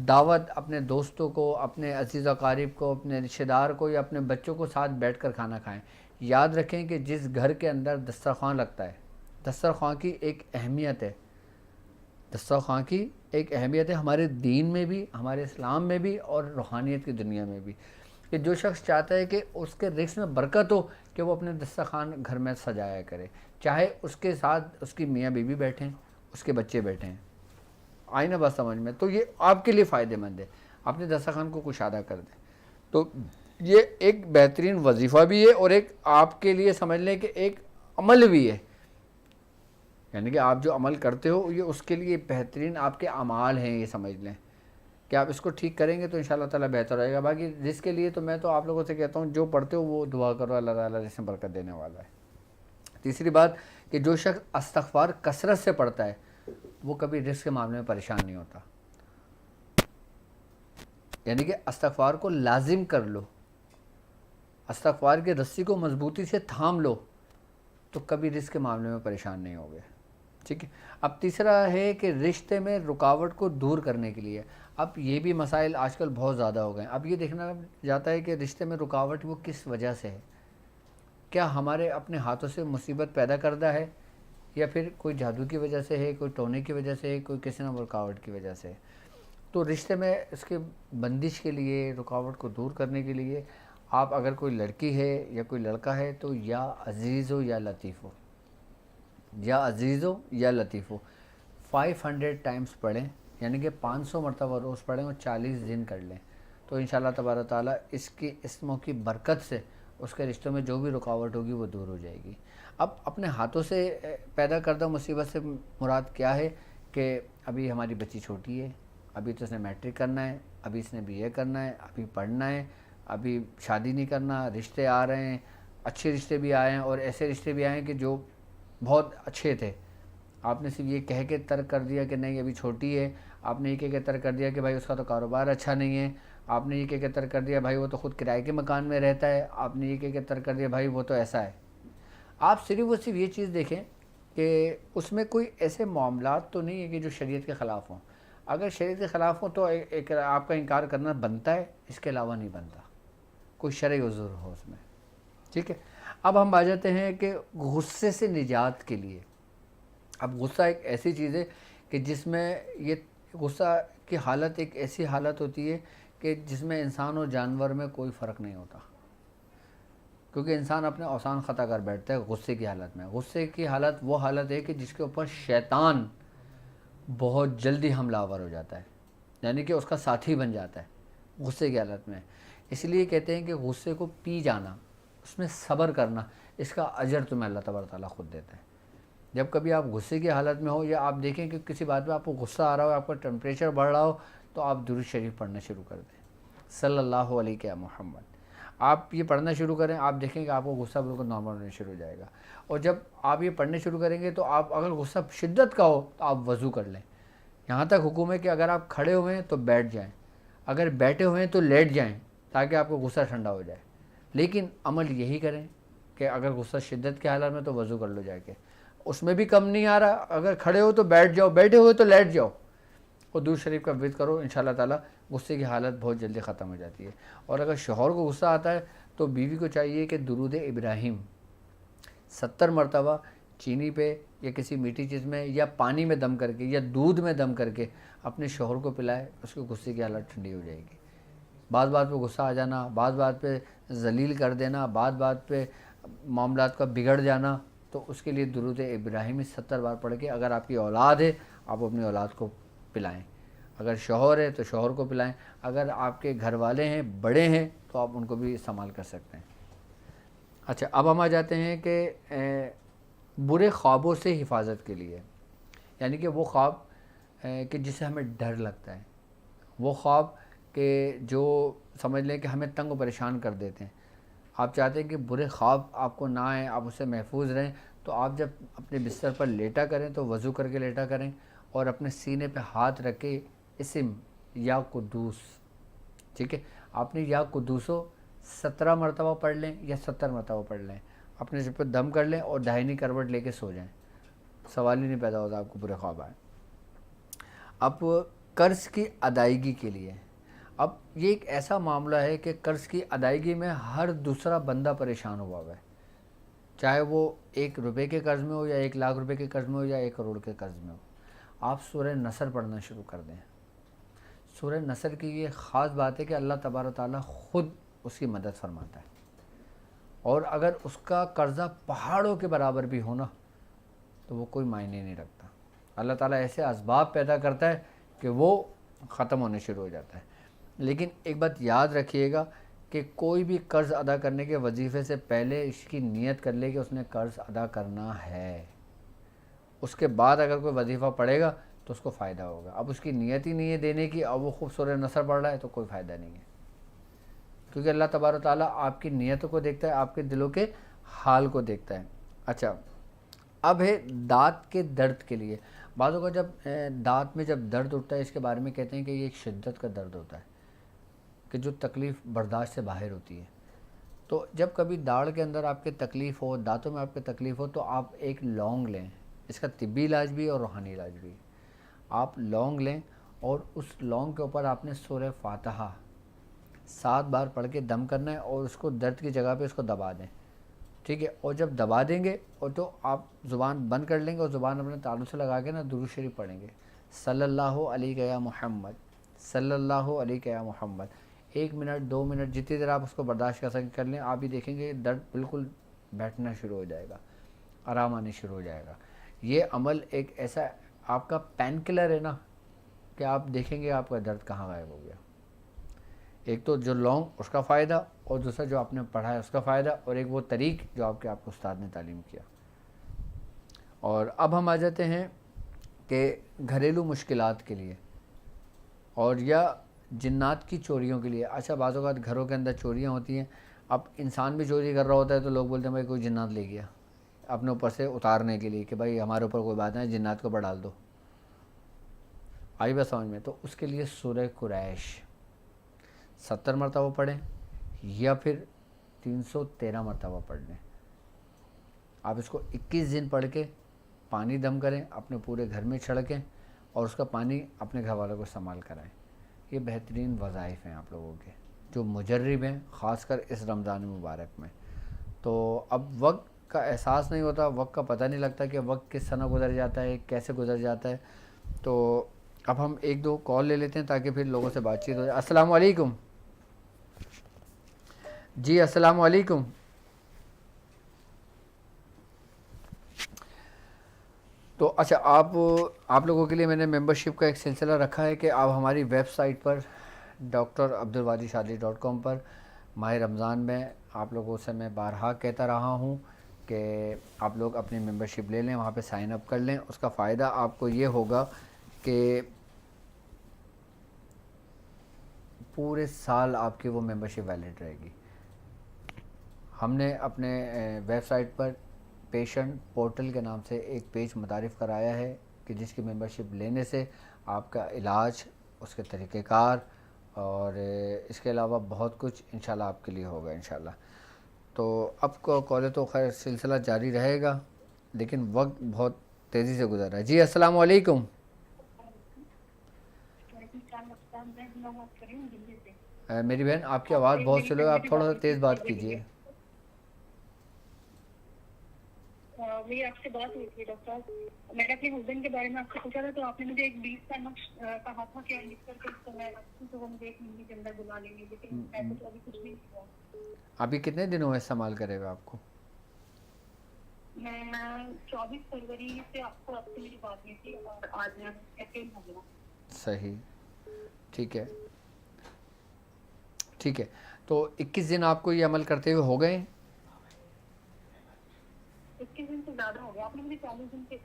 دعوت اپنے دوستوں کو، اپنے عزیز و اقارب کو، اپنے رشتہ دار کو یا اپنے بچوں کو ساتھ بیٹھ کر کھانا کھائیں. یاد رکھیں کہ جس گھر کے اندر دسترخوان لگتا ہے، دسترخوان کی ایک اہمیت ہے. دسترخوان کی ایک اہمیت ہے ہمارے دین میں بھی، ہمارے اسلام میں بھی، اور روحانیت کی دنیا میں بھی، کہ جو شخص چاہتا ہے کہ اس کے رزق میں برکت ہو کہ وہ اپنے دسترخوان گھر میں سجایا کرے، چاہے اس کے ساتھ اس کی میاں بیوی بیٹھیں، اس کے بچے بیٹھے ہیں. آئی نا بات سمجھ میں؟ تو یہ آپ کے لیے فائدہ مند ہے. اپنے دسترخوان کو کشادہ کر دیں. تو یہ ایک بہترین وظیفہ بھی ہے، اور ایک آپ کے لیے سمجھ لیں کہ ایک عمل بھی ہے. یعنی کہ آپ جو عمل کرتے ہو یہ اس کے لیے بہترین آپ کے اعمال ہیں. یہ سمجھ لیں کہ آپ اس کو ٹھیک کریں گے تو انشاءاللہ تعالیٰ بہتر رہے گا. باقی رزق کے لیے تو میں تو آپ لوگوں سے کہتا ہوں جو پڑھتے ہو وہ دعا کرو، اللہ تعالیٰ رزق میں برکت دینے والا ہے. تیسری بات کہ جو شخص استغفار کثرت سے پڑھتا ہے وہ کبھی رزق کے معاملے میں پریشان نہیں ہوتا. یعنی کہ استغفار کو لازم کر لو، استغفار کی رسی کو مضبوطی سے تھام لو تو کبھی رزق کے معاملے میں پریشان نہیں ہوگے. ٹھیک ہے. اب تیسرا ہے کہ رشتے میں رکاوٹ کو دور کرنے کے لیے. اب یہ بھی مسائل آج کل بہت زیادہ ہو گئے ہیں. اب یہ دیکھنا جاتا ہے کہ رشتے میں رکاوٹ وہ کس وجہ سے ہے. کیا ہمارے اپنے ہاتھوں سے مصیبت پیدا کردہ ہے، یا پھر کوئی جادو کی وجہ سے ہے، کوئی ٹونے کی وجہ سے ہے، کوئی کسی نہ رکاوٹ کی وجہ سے ہے. تو رشتے میں اس کے بندش کے لیے، رکاوٹ کو دور کرنے کے لیے آپ اگر کوئی لڑکی ہے یا کوئی لڑکا ہے تو یا عزیز ہو یا لطیف ہو، یا عزیز ہو یا لطیف ہو 500 ٹائمز پڑھیں. یعنی کہ 500 مرتبہ روز پڑھیں اور 40 دن کر لیں تو انشاءاللہ تبارک تعالیٰ اس کی اسموں کی برکت سے اس کے رشتوں میں جو بھی رکاوٹ ہوگی وہ دور ہو جائے گی. اب اپنے ہاتھوں سے پیدا کردہ مصیبت سے مراد کیا ہے کہ ابھی ہماری بچی چھوٹی ہے، ابھی تو اس نے میٹرک کرنا ہے، ابھی اس نے BA کرنا ہے، ابھی پڑھنا ہے، ابھی شادی نہیں کرنا، رشتے آ رہے ہیں، اچھے رشتے بھی آئے ہیں اور ایسے رشتے بھی آئے ہیں کہ جو بہت اچھے تھے. آپ نے صرف یہ کہہ کے ترک کر دیا کہ نہیں ابھی چھوٹی ہے. آپ نے یہ کہہ کے ترک کر دیا کہ بھائی اس کا تو کاروبار اچھا نہیں ہے. آپ نے یہ کہہ کے ترک کر دیا بھائی وہ تو خود کرائے کے مکان میں رہتا ہے. آپ نے یہ کہہ کے ترک کر دیا بھائی وہ تو ایسا ہے. آپ صرف اور صرف یہ چیز دیکھیں کہ اس میں کوئی ایسے معاملات تو نہیں ہے کہ جو شریعت کے خلاف ہوں. اگر شریعت کے خلاف ہوں تو ایک آپ کا انکار کرنا بنتا ہے, اس کے علاوہ نہیں بنتا, کوئی شرعی عذر ہو اس میں. ٹھیک ہے, اب ہم آ جاتے ہیں کہ غصے سے نجات کے لیے. اب غصہ ایک ایسی چیز ہے کہ جس میں یہ غصہ کی حالت ایک ایسی حالت ہوتی ہے کہ جس میں انسان اور جانور میں کوئی فرق نہیں ہوتا, کیونکہ انسان اپنے اوسان خطا کر بیٹھتا ہے غصے کی حالت میں. غصے کی حالت وہ حالت ہے کہ جس کے اوپر شیطان بہت جلدی حملہ آور ہو جاتا ہے, یعنی کہ اس کا ساتھی بن جاتا ہے غصے کی حالت میں. اس لیے کہتے ہیں کہ غصے کو پی جانا, اس میں صبر کرنا, اس کا اجر تمہیں اللہ تبارک تعالیٰ خود دیتا ہے. جب کبھی آپ غصے کی حالت میں ہو یا آپ دیکھیں کہ کسی بات پہ آپ کو غصہ آ رہا ہو, آپ کا ٹمپریچر بڑھ رہا ہو, تو آپ درود شریف پڑھنا شروع کر دیں, صلی اللہ علیہ محمد. آپ یہ پڑھنا شروع کریں, آپ دیکھیں کہ آپ کو غصہ بالکل نارمل ہونے شروع ہو جائے گا. اور جب آپ یہ پڑھنے شروع کریں گے تو آپ اگر غصہ شدت کا ہو تو آپ وضو کر لیں. یہاں تک حکم ہے کہ اگر آپ کھڑے ہوئے ہیں تو بیٹھ جائیں, اگر بیٹھے ہوئے ہیں تو لیٹ جائیں, تاکہ آپ کو غصہ ٹھنڈا ہو جائے. لیکن عمل یہی کریں کہ اگر غصہ شدت کے حالت میں تو وضو کر لو جا کے, اس میں بھی کم نہیں آ رہا, اگر کھڑے ہو تو بیٹھ جاؤ, بیٹھے ہوئے تو لیٹ جاؤ, اور درود شریف کا ورد کرو. انشاءاللہ تعالیٰ غصے کی حالت بہت جلدی ختم ہو جاتی ہے. اور اگر شوہر کو غصہ آتا ہے تو بیوی کو چاہیے کہ درود ابراہیم 70 مرتبہ چینی پہ یا کسی میٹھی چیز میں یا پانی میں دم کر کے یا دودھ میں دم کر کے اپنے شوہر کو پلائے, اس کے غصے کی حالت ٹھنڈی ہو جائے گی. بعض بات پہ غصہ آ جانا, بعض بات پہ ذلیل کر دینا, بعض بات پہ معاملات کا بگڑ جانا, تو اس کے لیے درود ابراہیمی 70 بار پڑھ کے, اگر آپ کی اولاد ہے آپ اپنی اولاد کو پلائیں, اگر شوہر ہے تو شوہر کو پلائیں, اگر آپ کے گھر والے ہیں بڑے ہیں تو آپ ان کو بھی استعمال کر سکتے ہیں. اچھا, اب ہم آ جاتے ہیں کہ برے خوابوں سے حفاظت کے لیے, یعنی کہ وہ خواب کہ جسے ہمیں ڈر لگتا ہے, وہ خواب کہ جو سمجھ لیں کہ ہمیں تنگ و پریشان کر دیتے ہیں. آپ چاہتے ہیں کہ برے خواب آپ کو نہ آئیں, آپ اس سے محفوظ رہیں, تو آپ جب اپنے بستر پر لیٹا کریں تو وضو کر کے لیٹا کریں, اور اپنے سینے پہ ہاتھ رکھ کے اسم یا قدوس, ٹھیک ہے, آپ نے یا قدوسو 17 مرتبہ پڑھ لیں یا 70 مرتبہ پڑھ لیں, اپنے سر پہ دم کر لیں اور داہنی کروٹ لے کے سو جائیں, سوال ہی نہیں پیدا ہوتا آپ کو برے خواب آئیں. اب قرض کی ادائیگی کے لیے, اب یہ ایک ایسا معاملہ ہے کہ قرض کی ادائیگی میں ہر دوسرا بندہ پریشان ہوا ہے, چاہے وہ 1 روپے کے قرض میں ہو یا 1 لاکھ روپے کے قرض میں ہو یا 1 کروڑ کے قرض میں ہو. آپ سورہ نصر پڑھنا شروع کر دیں. سورہ نصر کی یہ خاص بات ہے کہ اللہ تبارک تعالیٰ خود اس کی مدد فرماتا ہے, اور اگر اس کا قرضہ پہاڑوں کے برابر بھی ہونا تو وہ کوئی معنی نہیں رکھتا. اللہ تعالیٰ ایسے اسباب پیدا کرتا ہے کہ وہ ختم ہونے شروع ہو جاتا ہے. لیکن ایک بات یاد رکھیے گا کہ کوئی بھی قرض ادا کرنے کے وظیفے سے پہلے اس کی نیت کر لے کہ اس نے قرض ادا کرنا ہے, اس کے بعد اگر کوئی وظیفہ پڑے گا تو اس کو فائدہ ہوگا. اب اس کی نیت ہی نہیں ہے دینے کی, اب وہ خوب سورہ نصر پڑھ رہا ہے تو کوئی فائدہ نہیں ہے, کیونکہ اللہ تبارک تعالیٰ آپ کی نیتوں کو دیکھتا ہے, آپ کے دلوں کے حال کو دیکھتا ہے. اچھا, اب ہے دانت کے درد کے لیے. بعضوں کا جب دانت میں جب درد اٹھتا ہے, اس کے بارے میں کہتے ہیں کہ یہ ایک شدت کا درد ہوتا ہے کہ جو تکلیف برداشت سے باہر ہوتی ہے. تو جب کبھی داڑھ کے اندر آپ کے تکلیف ہو, دانتوں میں آپ کے تکلیف ہو, تو آپ ایک لونگ لیں, اس کا طبی علاج بھی اور روحانی علاج بھی. آپ لونگ لیں اور اس لونگ کے اوپر آپ نے سورہ فاتحہ 7 بار پڑھ کے دم کرنا ہے, اور اس کو درد کی جگہ پہ اس کو دبا دیں, ٹھیک ہے. اور جب دبا دیں گے اور تو آپ زبان بند کر لیں گے اور زبان اپنے تالوں سے لگا کے نا درود شریف پڑھیں گے, صلی اللہ علیہ یا محمد, صلی اللہ علیہ یا محمد. 1 منٹ 2 منٹ جتنی دیر آپ اس کو برداشت کر سکیں کر لیں. آپ بھی دیکھیں گے درد بالکل بیٹھنا شروع ہو جائے گا, آرام آنے شروع ہو جائے گا. یہ عمل ایک ایسا آپ کا پین کلر ہے نا کہ آپ دیکھیں گے آپ کا درد کہاں غائب ہو گیا. ایک تو جو لونگ اس کا فائدہ, اور دوسرا جو آپ نے پڑھا ہے اس کا فائدہ, اور ایک وہ طریق جو آپ کو استاد نے تعلیم کیا. اور اب ہم آ جاتے ہیں کہ گھریلو مشکلات کے لیے اور یا جنات کی چوریوں کے لیے. اچھا, بعض اوقات گھروں کے اندر چوریاں ہوتی ہیں, اب انسان بھی چوری کر رہا ہوتا ہے تو لوگ بولتے ہیں بھائی کوئی جنات لے گیا, اپنے اوپر سے اتارنے کے لیے کہ بھائی ہمارے اوپر کوئی بات نہیں, جنات کو اوپر ڈال دو. آئی بات سمجھ میں؟ تو اس کے لیے سورہ قریش 70 مرتبہ پڑھیں یا پھر 313 مرتبہ پڑھ لیں. آپ اس کو 21 دن پڑھ کے پانی دم کریں، اپنے پورے گھر میں چھڑکیں اور اس کا پانی اپنے گھر والوں کو استعمال کرائیں۔ یہ بہترین وظائف ہیں آپ لوگوں کے جو مجرب ہیں، خاص کر اس رمضان مبارک میں۔ تو اب وقت کا احساس نہیں ہوتا، وقت کا پتہ نہیں لگتا کہ وقت کس طرح گزر جاتا ہے، کیسے گزر جاتا ہے۔ تو اب ہم ایک دو کال لے لیتے ہیں تاکہ پھر لوگوں سے بات چیت ہو جائے۔ السلام علیکم جی، السلام علیکم۔ تو اچھا، آپ لوگوں کے لیے میں نے ممبرشپ کا ایک سلسلہ رکھا ہے کہ آپ ہماری ویب سائٹ پر drabdulwadisadli.com پر ماہ رمضان میں آپ لوگوں سے میں بارہا کہتا رہا ہوں کہ آپ لوگ اپنی ممبرشپ لے لیں، وہاں پہ سائن اپ کر لیں۔ اس کا فائدہ آپ کو یہ ہوگا کہ پورے سال آپ کی وہ ممبرشپ ویلڈ رہے گی۔ ہم نے اپنے ویب سائٹ پر پیشنٹ پورٹل کے نام سے ایک پیج متعارف کرایا ہے کہ جس کی ممبرشپ لینے سے آپ کا علاج، اس کے طریقہ کار اور اس کے علاوہ بہت کچھ انشاءاللہ آپ کے لیے ہوگا انشاءاللہ۔ تو اب کو کالے تو خیر سلسلہ جاری رہے گا، لیکن وقت بہت تیزی سے گزر رہا ہے۔ جی السلام علیکم۔ میری بہن آپ کی آواز بہت سلو ہے، آپ تھوڑا سا تیز بات کیجیے۔ میری آپ سے بات ہوئی تھی ڈاکٹر صاحب، میں نے اپنے ہسبینڈ کے بارے میں آپ سے پوچھا تھا تو آپ نے مجھے ایک 20 کا نقش کہا تھا کہ لکھ کر کے اس کو میں رکھوں تو وہ مجھے 1 مہینے کے اندر بلا لیں گے، لیکن ایسا تو ابھی کچھ نہیں ہوا۔ ابھی کتنے دنوں میں استعمال کرے گا آپ کو؟ میں 24 فروری سے آپ کو اب سے میری بات نہیں تھی اور آج میں اپریل ہو گیا۔ صحیح، ٹھیک ہے ٹھیک ہے۔ تو 21 دن آپ کو یہ عمل کرتے ہوئے ہو گئے؟ 21 دن سے زیادہ ہو گیا، آپ نے مجھے 40 دن کے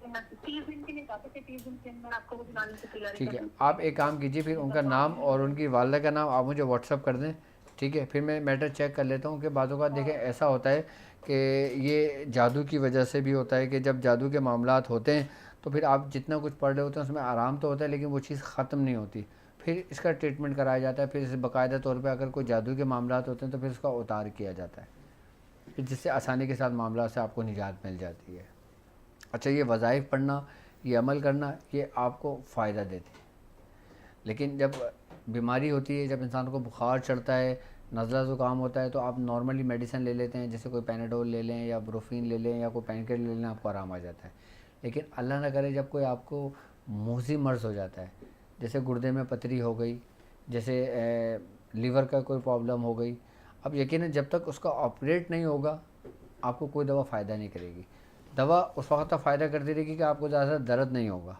30 دن کے لیے کہا تھا کہ 30 دن کے اندر آپ کو وہ بلانے کی تیاری ٹھیک ہے، کریں۔ آپ ایک کام کیجیے، پھر ان کا نام اور ان کی والدہ کا نام آپ مجھے واٹس اپ کر دیں، ٹھیک ہے؟ پھر میں میٹر چیک کر لیتا ہوں کہ بعض اوقات دیکھیں ایسا ہوتا ہے کہ یہ جادو کی وجہ سے بھی ہوتا ہے کہ جب جادو کے معاملات ہوتے ہیں تو پھر آپ جتنا کچھ پڑھ رہے ہوتے ہیں اس میں آرام تو ہوتا ہے لیکن وہ چیز ختم نہیں ہوتی، پھر اس کا ٹریٹمنٹ کرایا جاتا ہے، پھر اسے باقاعدہ طور پہ اگر کوئی جادو کے معاملات ہوتے ہیں تو پھر اس کا اتار کیا جاتا ہے، جس سے آسانی کے ساتھ معاملات سے آپ کو نجات مل جاتی ہے۔ اچھا، یہ وظائف پڑھنا، یہ عمل کرنا، یہ آپ کو فائدہ دیتے ہیں، لیکن جب بیماری ہوتی ہے، جب انسان کو بخار چڑھتا ہے، نزلہ زکام ہوتا ہے تو آپ نارملی میڈیسن لے لیتے ہیں، جیسے کوئی پیناڈول لے لیں یا بروفین لے لیں یا کوئی پین کلر لے لیں، آپ کو آرام آ جاتا ہے۔ لیکن اللہ نہ کرے جب کوئی آپ کو موذی مرض ہو جاتا ہے، جیسے گردے میں پتھری ہو گئی، جیسے لیور کا کوئی پرابلم ہو گئی، اب یقیناً جب تک اس کا آپریٹ نہیں ہوگا آپ کو کوئی دوا فائدہ نہیں کرے گی۔ دوا اس وقت تک فائدہ کرتی رہے گی کہ آپ کو زیادہ درد نہیں ہوگا،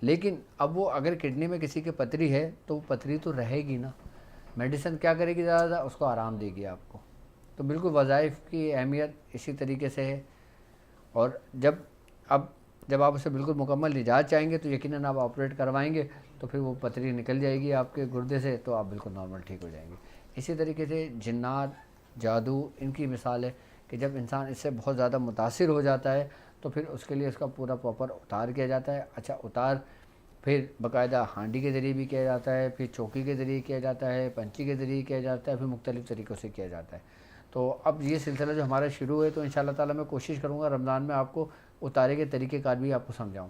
لیکن اب وہ اگر کڈنی میں کسی کے پتھری ہے تو وہ پتھری تو رہے گی نا، میڈیسن کیا کرے گی، زیادہ اس کو آرام دے گی آپ کو۔ تو بالکل وظائف کی اہمیت اسی طریقے سے ہے، اور جب آپ اسے بالکل مکمل نجات چاہیں گے تو یقیناً آپ آپریٹ کروائیں گے تو پھر وہ پتھری نکل جائے گی آپ کے گردے سے، تو آپ بالکل نارمل ٹھیک ہو جائیں گے۔ اسی طریقے سے جنات، جادو، ان کی مثال ہے کہ جب انسان اس سے بہت زیادہ متاثر ہو جاتا ہے تو پھر اس کے لیے اس کا پورا پراپر اتار کیا جاتا ہے۔ اچھا، اتار پھر باقاعدہ ہانڈی کے ذریعے بھی کیا جاتا ہے، پھر چوکی کے ذریعے کیا جاتا ہے، پنچی کے ذریعے کیا جاتا ہے، پھر مختلف طریقوں سے کیا جاتا ہے۔ تو اب یہ سلسلہ جو ہمارا شروع ہے تو انشاءاللہ تعالیٰ میں کوشش کروں گا رمضان میں آپ کو اتارے کے طریقہ کار بھی آپ کو سمجھاؤں،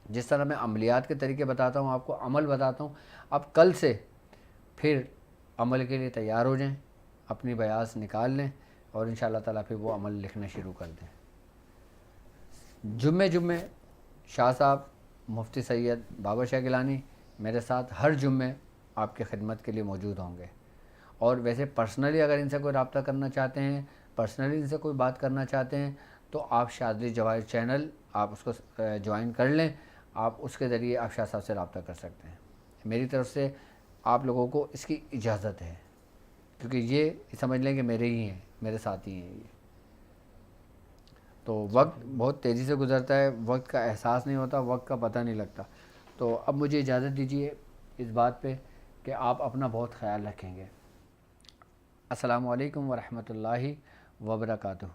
جس طرح میں عملیات کے طریقے بتاتا ہوں، آپ کو عمل بتاتا ہوں۔ اب کل سے پھر عمل کے لیے تیار ہو جائیں، اپنی بیاض نکال لیں اور انشاءاللہ تعالیٰ پھر وہ عمل لکھنا شروع کر دیں۔ جمعے شاہ صاحب مفتی سید بابر شاہ گیلانی میرے ساتھ ہر جمعے آپ کی خدمت کے لیے موجود ہوں گے، اور ویسے پرسنلی اگر ان سے کوئی رابطہ کرنا چاہتے ہیں، پرسنلی ان سے کوئی بات کرنا چاہتے ہیں تو آپ شاذلی جواہر چینل آپ اس کو جوائن کر لیں، آپ اس کے ذریعے آپ شاہ صاحب سے رابطہ کر سکتے ہیں۔ میری طرف سے آپ لوگوں کو اس کی اجازت ہے، کیونکہ یہ سمجھ لیں کہ میرے ہی ہیں، میرے ساتھی ہیں یہ۔ تو وقت بہت تیزی سے گزرتا ہے، وقت کا احساس نہیں ہوتا، وقت کا پتہ نہیں لگتا۔ تو اب مجھے اجازت دیجیے اس بات پہ کہ آپ اپنا بہت خیال رکھیں گے۔ السلام علیکم ورحمۃ اللہ وبرکاتہ۔